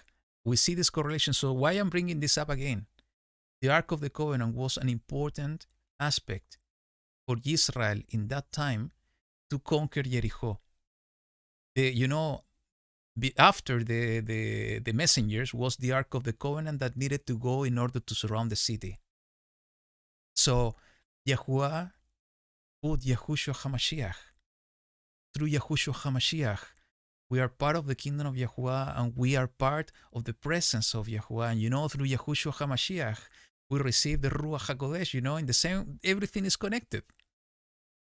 We see this correlation. So why I'm bringing this up again? The Ark of the Covenant was an important aspect for Israel in that time to conquer Jericho. After the messengers was the Ark of the Covenant that needed to go in order to surround the city. So Yahuwah put Yahushua HaMashiach. Through Yahushua HaMashiach, we are part of the kingdom of Yahuwah, and we are part of the presence of Yahuwah. And through Yahushua HaMashiach, we receive the Ruach HaKodesh. In the same, everything is connected.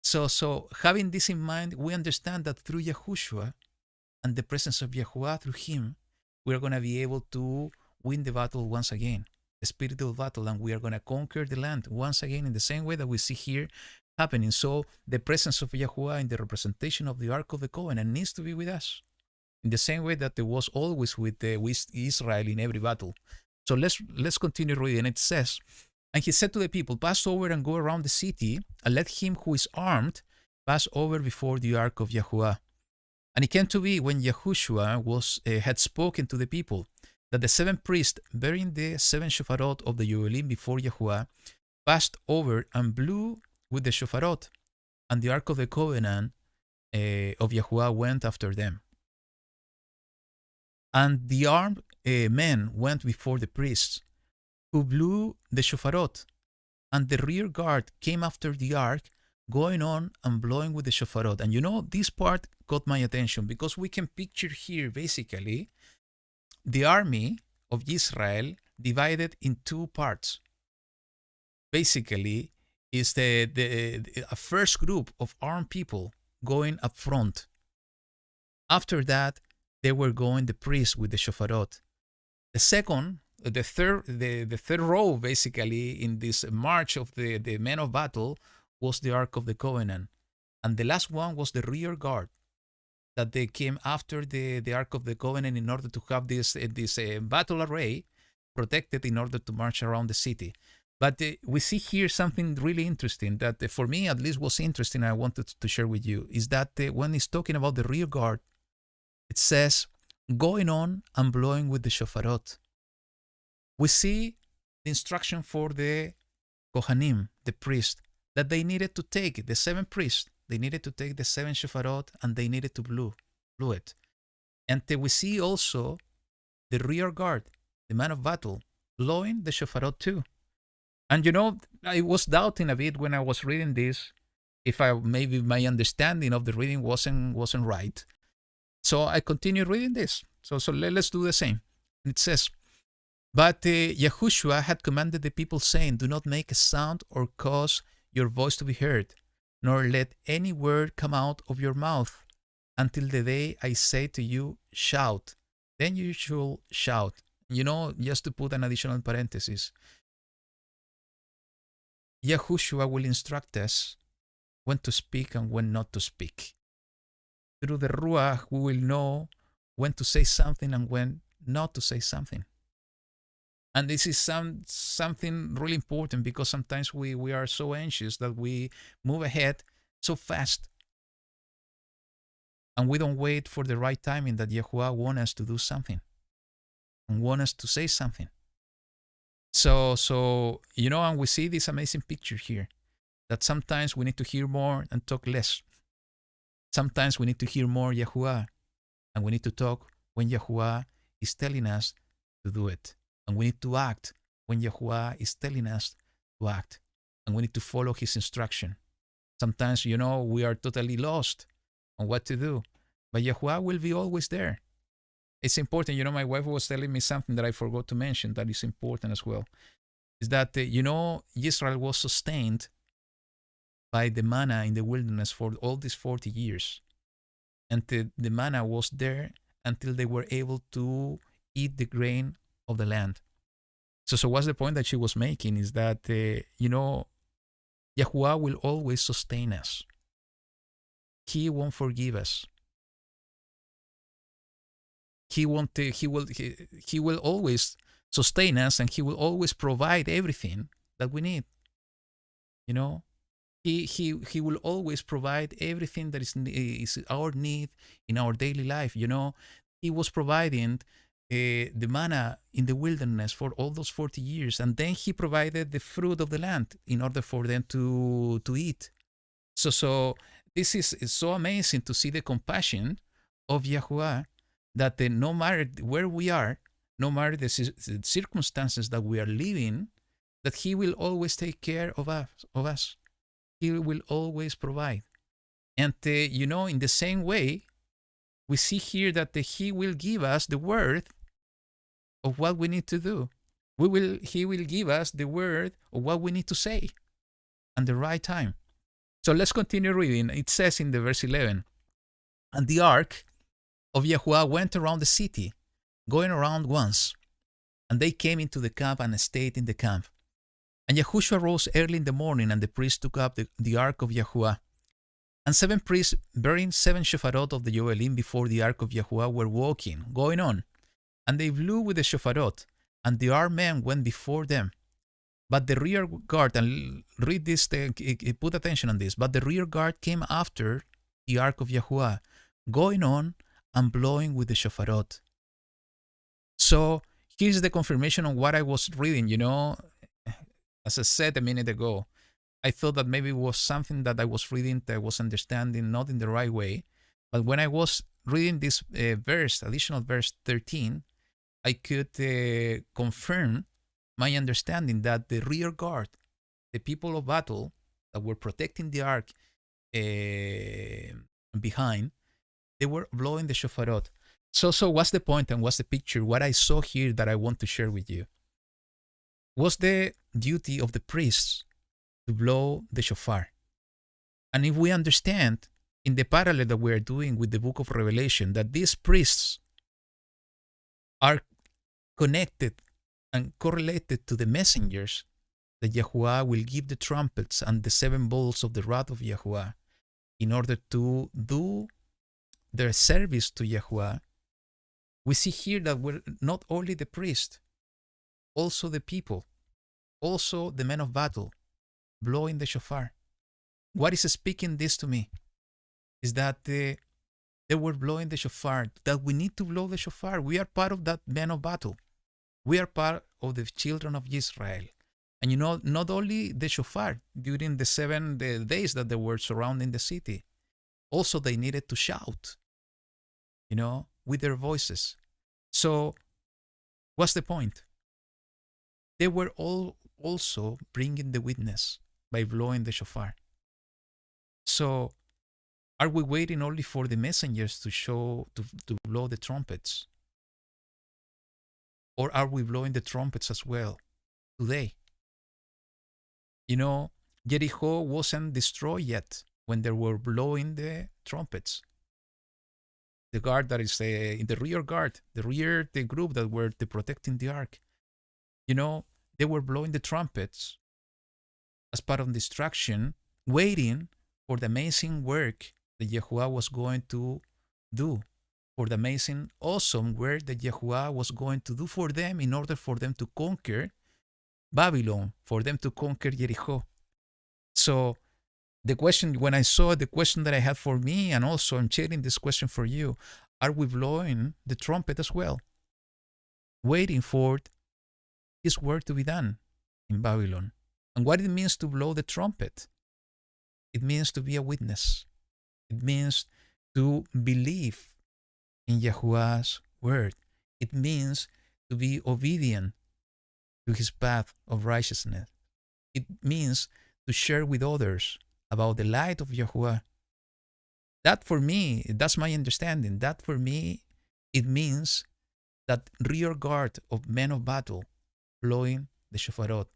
So having this in mind, we understand that through Yahushua and the presence of Yahuwah, through him, we are going to be able to win the battle once again, the spiritual battle, and we are going to conquer the land once again in the same way that we see here happening. So the presence of Yahuwah in the representation of the Ark of the Covenant needs to be with us in the same way that it was always with Israel in every battle. So let's continue reading. It says, and he said to the people, pass over and go around the city, and let him who is armed pass over before the Ark of Yahuwah. And it came to be when Yahushua had spoken to the people, that the 7 priests bearing the 7 shofarot of the Yoelim before Yahuwah passed over and blew with the shofarot, and the Ark of the Covenant of Yahuwah went after them. And the armed men went before the priests, who blew the shofarot, and the rear guard came after the ark, going on and blowing with the shofarot. And this part got my attention, because we can picture here basically the army of Israel divided in 2 parts. Basically, is a first group of armed people going up front. After that, they were going the priests with the shofarot. The third row, basically, in this march of the men of battle was the Ark of the Covenant. And the last one was the rear guard, that they came after the Ark of the Covenant in order to have this battle array protected in order to march around the city. But we see here something really interesting that for me at least was interesting, I wanted to share with you, is that when it's talking about the rear guard, it says, going on and blowing with the shofarot. We see the instruction for the Kohanim, the priest, that they needed to take the 7 priests, they needed to take the 7 shofarot, and they needed to blow it. And we see also the rear guard, the man of battle, blowing the shofarot too. And I was doubting a bit when I was reading this, if maybe my understanding of the reading wasn't right. So I continued reading this. So let's do the same. It says, but Yahushua had commanded the people, saying, do not make a sound or cause your voice to be heard, nor let any word come out of your mouth until the day I say to you, shout. Then you shall shout. Just to put an additional parenthesis, Yahushua will instruct us when to speak and when not to speak. Through the Ruach, we will know when to say something and when not to say something. And this is something really important, because sometimes we are so anxious that we move ahead so fast, and we don't wait for the right timing that Yahuwah wants us to do something and wants us to say something. So and we see this amazing picture here, that sometimes we need to hear more and talk less. Sometimes we need to hear more Yahuwah, and we need to talk when Yahuwah is telling us to do it. And we need to act when Yahuwah is telling us to act. And we need to follow his instruction. Sometimes, we are totally lost on what to do, but Yahuwah will be always there. It's important. My wife was telling me something that I forgot to mention that is important as well. Is that, Israel was sustained by the manna in the wilderness for all these 40 years. And the manna was there until they were able to eat the grain of the land. So what's the point that she was making is that, Yahuwah will always sustain us. He won't forgive us. He will always sustain us, and he will always provide everything that we need. You know, he will always provide everything that is our need in our daily life. You know, he was providing the manna in the wilderness for all those 40 years, and then he provided the fruit of the land in order for them to eat. So this is so amazing to see the compassion of Yahuwah, that no matter where we are, no matter the circumstances that we are living, that he will always take care of us. He will always provide. And you know, in the same way, we see here that he will give us the word of what we need to do. He will give us the word of what we need to say at the right time. So let's continue reading. It says in the verse 11, and the ark of Yahuwah went around the city, going around once, and they came into the camp and stayed in the camp. And Yahushua rose early in the morning, and the priests took up the ark of Yahuwah. And 7 priests bearing 7 shofarot of the Yoelim before the ark of Yahuwah were walking, going on. And they blew with the shofarot, and the armed men went before them. But the rear guard, and read this, put attention on this, but the rear guard came after the ark of Yahuwah, going on and blowing with the shofarot. So here's the confirmation of what I was reading. You know, as I said a minute ago, I thought that maybe it was something that I was reading that I was understanding not in the right way. But when I was reading this additional verse 13, I could confirm my understanding that the rear guard, the people of battle that were protecting the ark behind, they were blowing the shofarot. So what's the point and what's the picture? What I saw here that I want to share with you was the duty of the priests to blow the shofar. And if we understand in the parallel that we are doing with the book of Revelation, that these priests are connected and correlated to the messengers, that Yahuwah will give the trumpets and the 7 bowls of the wrath of Yahuwah in order to do their service to Yahuwah. We see here that we're not only the priest, also the people, also the men of battle, blowing the shofar. What is speaking this to me is that they were blowing the shofar, that we need to blow the shofar. We are part of that men of battle. We are part of the children of Israel. And you know, not only the shofar during the 7 days that they were surrounding the city, also they needed to shout, you know, with their voices. So what's the point? They were all also bringing the witness by blowing the shofar. So are we waiting only for the messengers to blow the trumpets? Or are we blowing the trumpets as well today? You know, Jericho wasn't destroyed yet when they were blowing the trumpets. The guard that is in the rear guard, the group that were protecting the ark, you know, they were blowing the trumpets as part of destruction, waiting for the amazing work that Yahuwah was going to do, for the amazing, awesome work that Yahuwah was going to do for them in order for them to conquer Babylon, for them to conquer Jericho. So the question, when I saw the question that I had for me, and also I'm sharing this question for you, are we blowing the trumpet as well, waiting for His work to be done in Babylon? And what it means to blow the trumpet, it means to be a witness. It means to believe in Yahuwah's word. It means to be obedient to His path of righteousness. It means to share with others about the light of Yahuwah. That for me, that's my understanding. That for me, it means that rear guard of men of battle blowing the shofarot.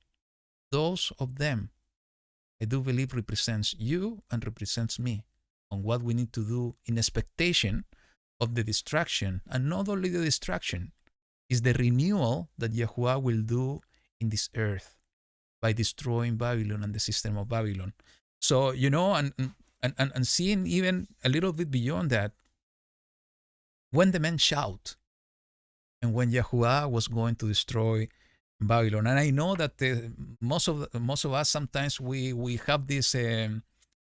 Those of them, I do believe, represents you and represents me on what we need to do in expectation of the destruction. And not only the destruction, is the renewal that Yahuwah will do in this earth by destroying Babylon and the system of Babylon. So, you know, and seeing even a little bit beyond that, when the men shout, and when Yahuwah was going to destroy Babylon. And I know that most of us sometimes we have this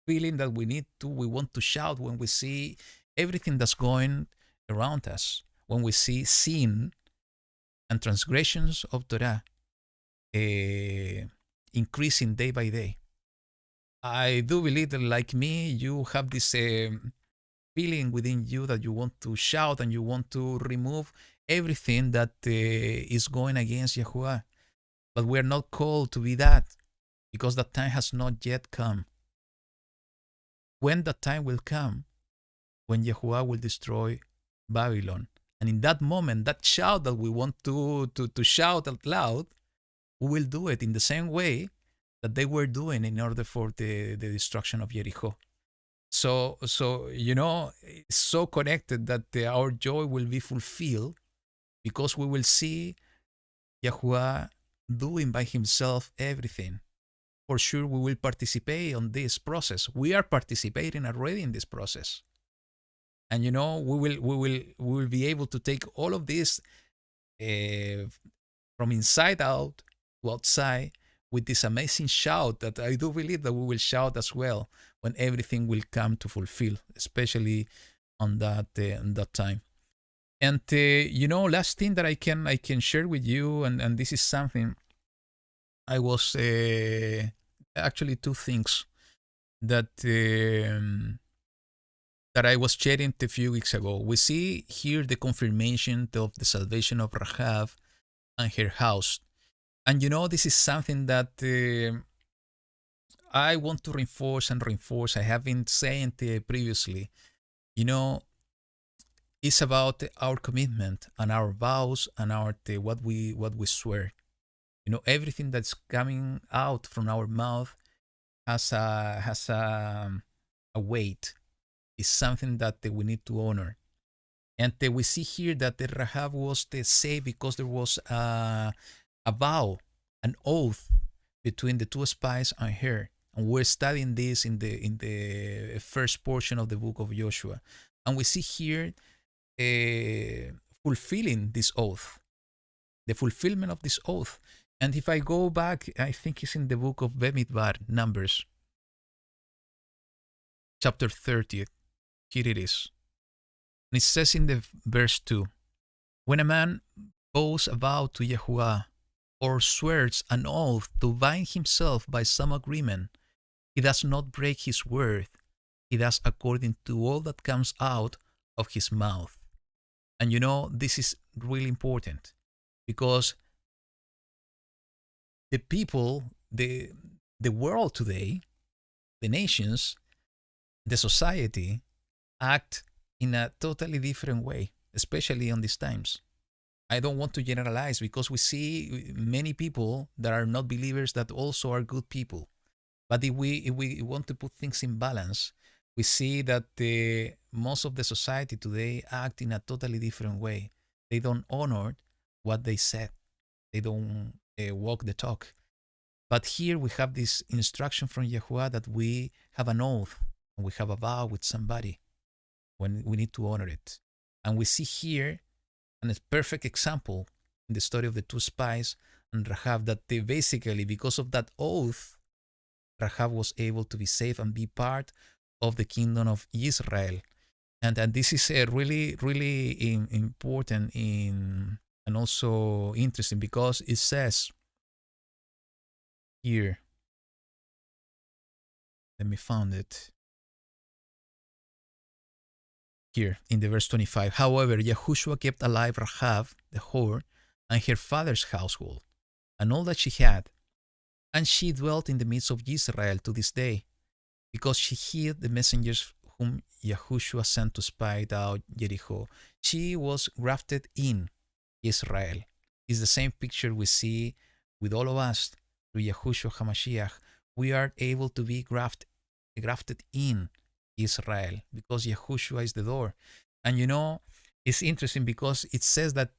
feeling that we want to shout when we see everything that's going around us, when we see sin and transgressions of Torah increasing day by day. I do believe that, like me, you have this feeling within you that you want to shout and you want to remove everything that is going against Yahuwah. But we are not called to be that, because that time has not yet come. When that time will come, when Yahuwah will destroy Babylon, and in that moment, that shout that we want to shout out loud, we will do it in the same way that they were doing in order for the destruction of Jericho. So it's so connected that our joy will be fulfilled, because we will see Yahuwah doing by himself everything. For sure, we will participate on this process. We are participating already in this process, and we will be able to take all of this from inside out to outside with this amazing shout that I do believe that we will shout as well when everything will come to fulfill, especially on that time. And last thing that I can share with you, and this is something I was actually two things that I was sharing a few weeks ago. We see here the confirmation of the salvation of Rahab and her house. And this is something that I want to reinforce. I have been saying previously. It's about our commitment and our vows and our what we swear. Everything that's coming out from our mouth has a weight. It's something that we need to honor. And we see here that the Rahab was saved because there was a vow, an oath between the two spies and her. And we're studying this in the first portion of the book of Joshua. And we see here fulfilling this oath, the fulfillment of this oath. And if I go back, I think it's in the book of Bemidbar, Numbers, chapter 30. Here it is. And it says in the verse 2, when a man vows a vow to Yahuwah or swears an oath to bind himself by some agreement, he does not break his word. He does according to all that comes out of his mouth. And this is really important, because the people, the world today, the nations, the society act in a totally different way, especially on these times. I don't want to generalize, because we see many people that are not believers that also are good people. But if we want to put things in balance, we see that most of the society today act in a totally different way. They don't honor what they said. They don't walk the talk. But here we have this instruction from Yahuwah that we have an oath and we have a vow with somebody when we need to honor it. And we see here a perfect example in the story of the two spies and Rahab, that they basically, because of that oath, Rahab was able to be saved and be part of the kingdom of Israel. And this is really, really important and also interesting, because it says here, let me find it. Here in the verse 25, however, Yahushua kept alive Rahab, the whore, and her father's household, and all that she had. And she dwelt in the midst of Israel to this day, because she hid the messengers whom Yahushua sent to spy out Jericho. She was grafted in Israel. It's the same picture we see with all of us through Yahushua HaMashiach. We are able to be grafted in Israel, because Yahushua is the door. And it's interesting, because it says that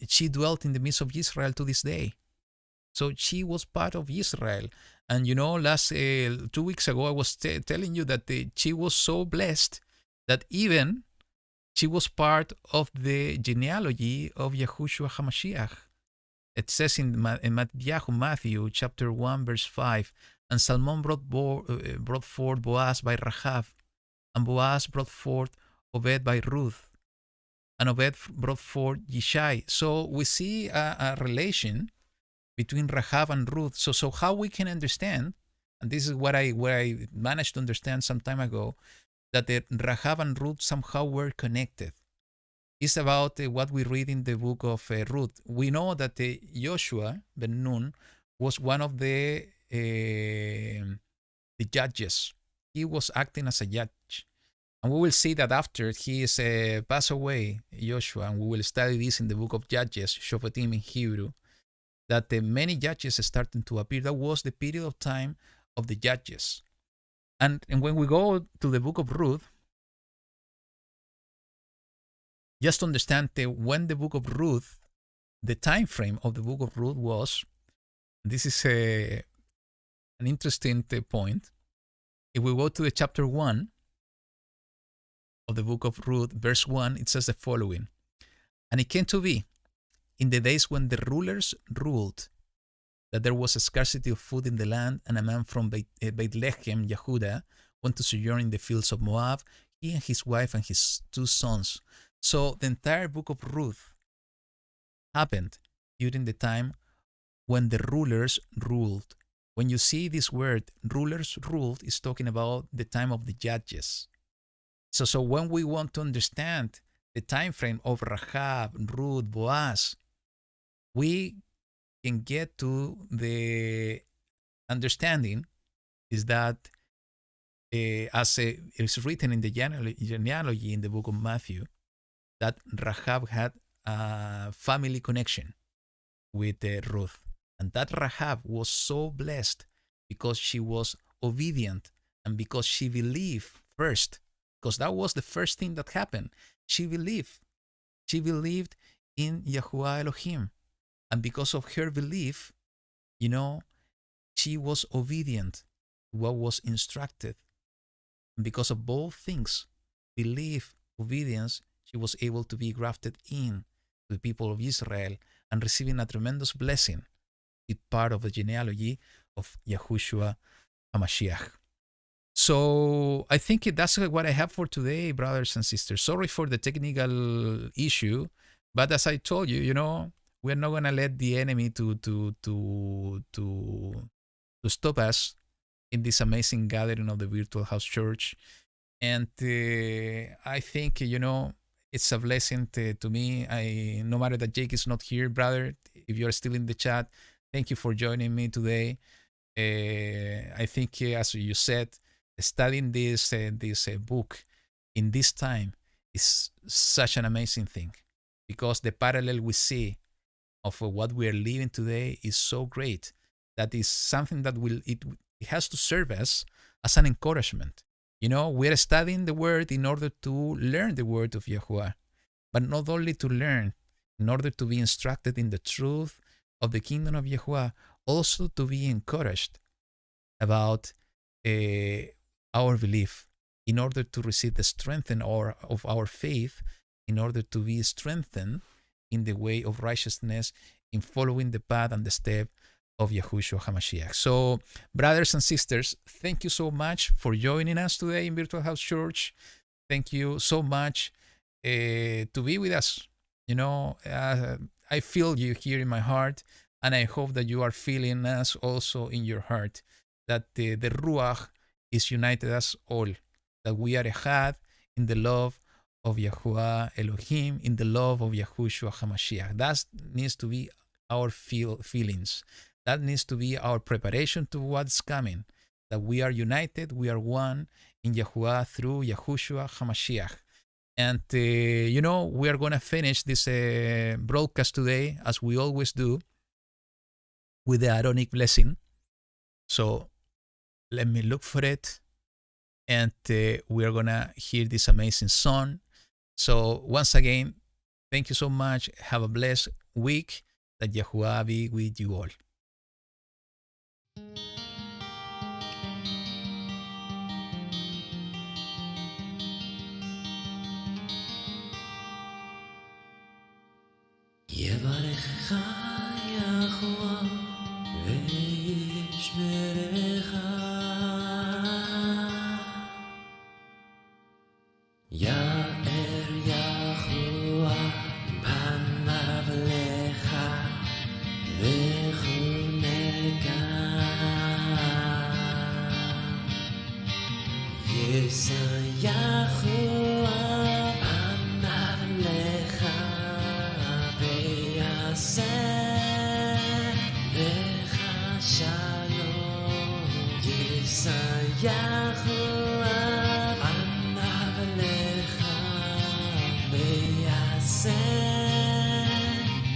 she dwelt in the midst of Israel to this day. So she was part of Israel. And last 2 weeks ago, I was telling you that she was so blessed that even she was part of the genealogy of Yahushua HaMashiach. It says in Matthew chapter 1, verse 5, and Salmon brought forth Boaz by Rahab, and Boaz brought forth Obed by Ruth, and Obed brought forth Yishai. So we see a relation between Rahab and Ruth. So how we can understand, and this is what I managed to understand some time ago, that the Rahab and Ruth somehow were connected. It's about what we read in the book of Ruth. We know that Joshua ben Nun was one of the judges. He was acting as a judge. And we will see that after he is passed away, Joshua, and we will study this in the book of Judges, Shoftim in Hebrew, that many judges started to appear. That was the period of time of the judges. And when we go to the book of Ruth, just to understand when the book of Ruth, the time frame of the book of Ruth was, this is an interesting point. If we go to the chapter 1 of the book of Ruth, verse 1, it says the following. And it came to be, in the days when the rulers ruled, that there was a scarcity of food in the land, and a man from Bethlehem, Yehudah, went to sojourn in the fields of Moab, he and his wife and his 2 sons. So the entire book of Ruth happened during the time when the rulers ruled. When you see this word, rulers ruled, is talking about the time of the judges. So when we want to understand the time frame of Rahab, Ruth, Boaz, we can get to the understanding is that as it's written in the genealogy in the book of Matthew, that Rahab had a family connection with Ruth. And that Rahab was so blessed because she was obedient and because she believed first, because that was the first thing that happened. She believed. She believed in Yahuwah Elohim. And because of her belief, she was obedient to what was instructed. And because of both things, belief, obedience, she was able to be grafted in to the people of Israel and receiving a tremendous blessing, be part of the genealogy of Yahushua HaMashiach. So I think that's what I have for today, brothers and sisters. Sorry for the technical issue, but as I told you, we're not gonna let the enemy to stop us in this amazing gathering of the Virtual House Church. And I think it's a blessing to me. No matter that Jake is not here, brother, if you are still in the chat, thank you for joining me today. I think, as you said, studying this book in this time is such an amazing thing, because the parallel we see of what we are living today is so great that is something that it has to serve us as an encouragement. We are studying the word in order to learn the word of Yahuwah, but not only to learn, in order to be instructed in the truth of the kingdom of Yahuwah, also to be encouraged about our belief, in order to receive the strength of our faith, in order to be strengthened in the way of righteousness, in following the path and the step of Yahushua HaMashiach. So, brothers and sisters, thank you so much for joining us today in Virtual House Church. Thank you so much to be with us. I feel you here in my heart, and I hope that you are feeling us also in your heart, that the Ruach is united us all, that we are echad in the love of Yahuwah Elohim, in the love of Yahushua HaMashiach. That needs to be our feelings. That needs to be our preparation to what's coming, that we are united, we are one in Yahuwah through Yahushua HaMashiach. And, we are going to finish this broadcast today, as we always do, with the Aaronic blessing. So let me look for it. And we are going to hear this amazing song. So once again, thank you so much. Have a blessed week. That Yahuwah be with you all. יברכך Yahuwah panav elecha v'yaseh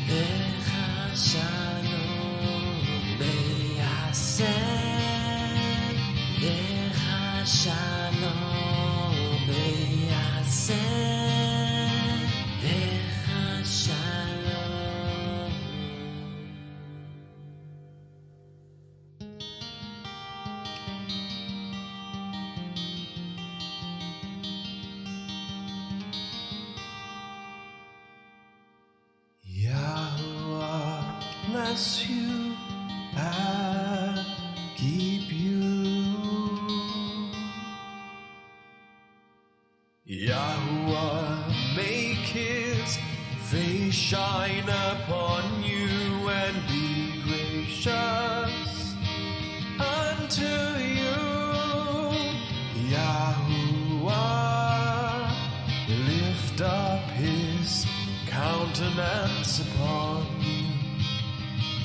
lecha shalom v'yaseh lecha shalom v'yaseh lecha shalom. Yahuwah bless you and keep you. Yahuwah make his face shine upon you and be gracious unto you. Yahuwah lift up his countenance upon you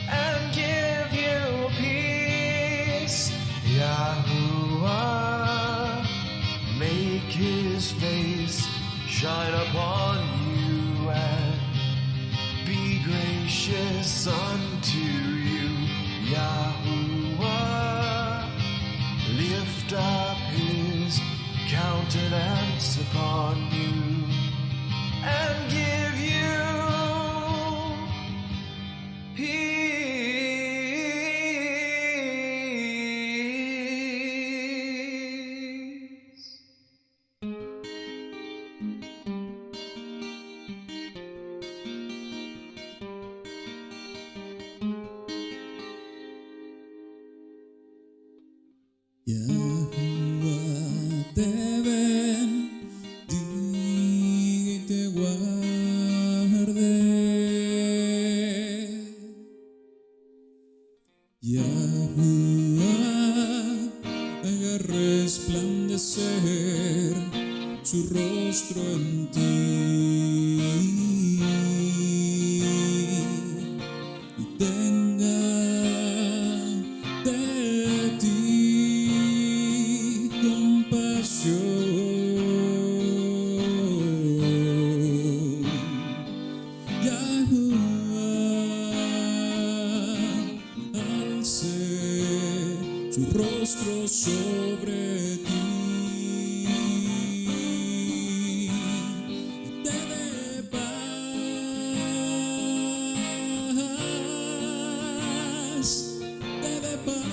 and give you peace. Yahuwah make his face shine upon you and be gracious unto you. Yahuwah lift up his countenance upon you and give you peace. Yahuwah te bendiga y te guarde. Yahuwah haga resplandecer su rostro en ti y tenga de ti compasión. Yahuwah alce su rostro sobre ti y te dé paz, te dé paz,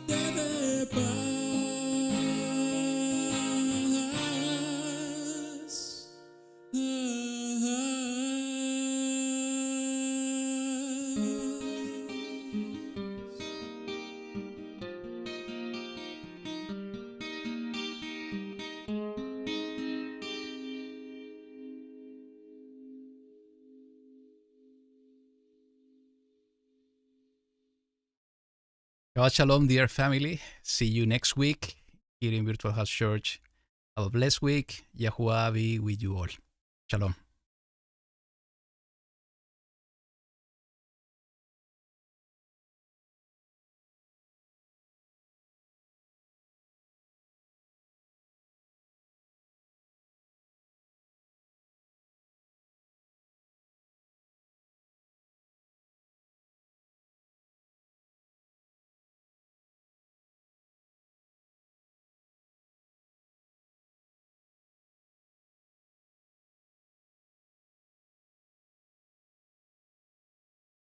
te dé Shabbat Shalom, dear family. See you next week here in Virtual House Church. Have a blessed week. Yahuwah be with you all. Shalom.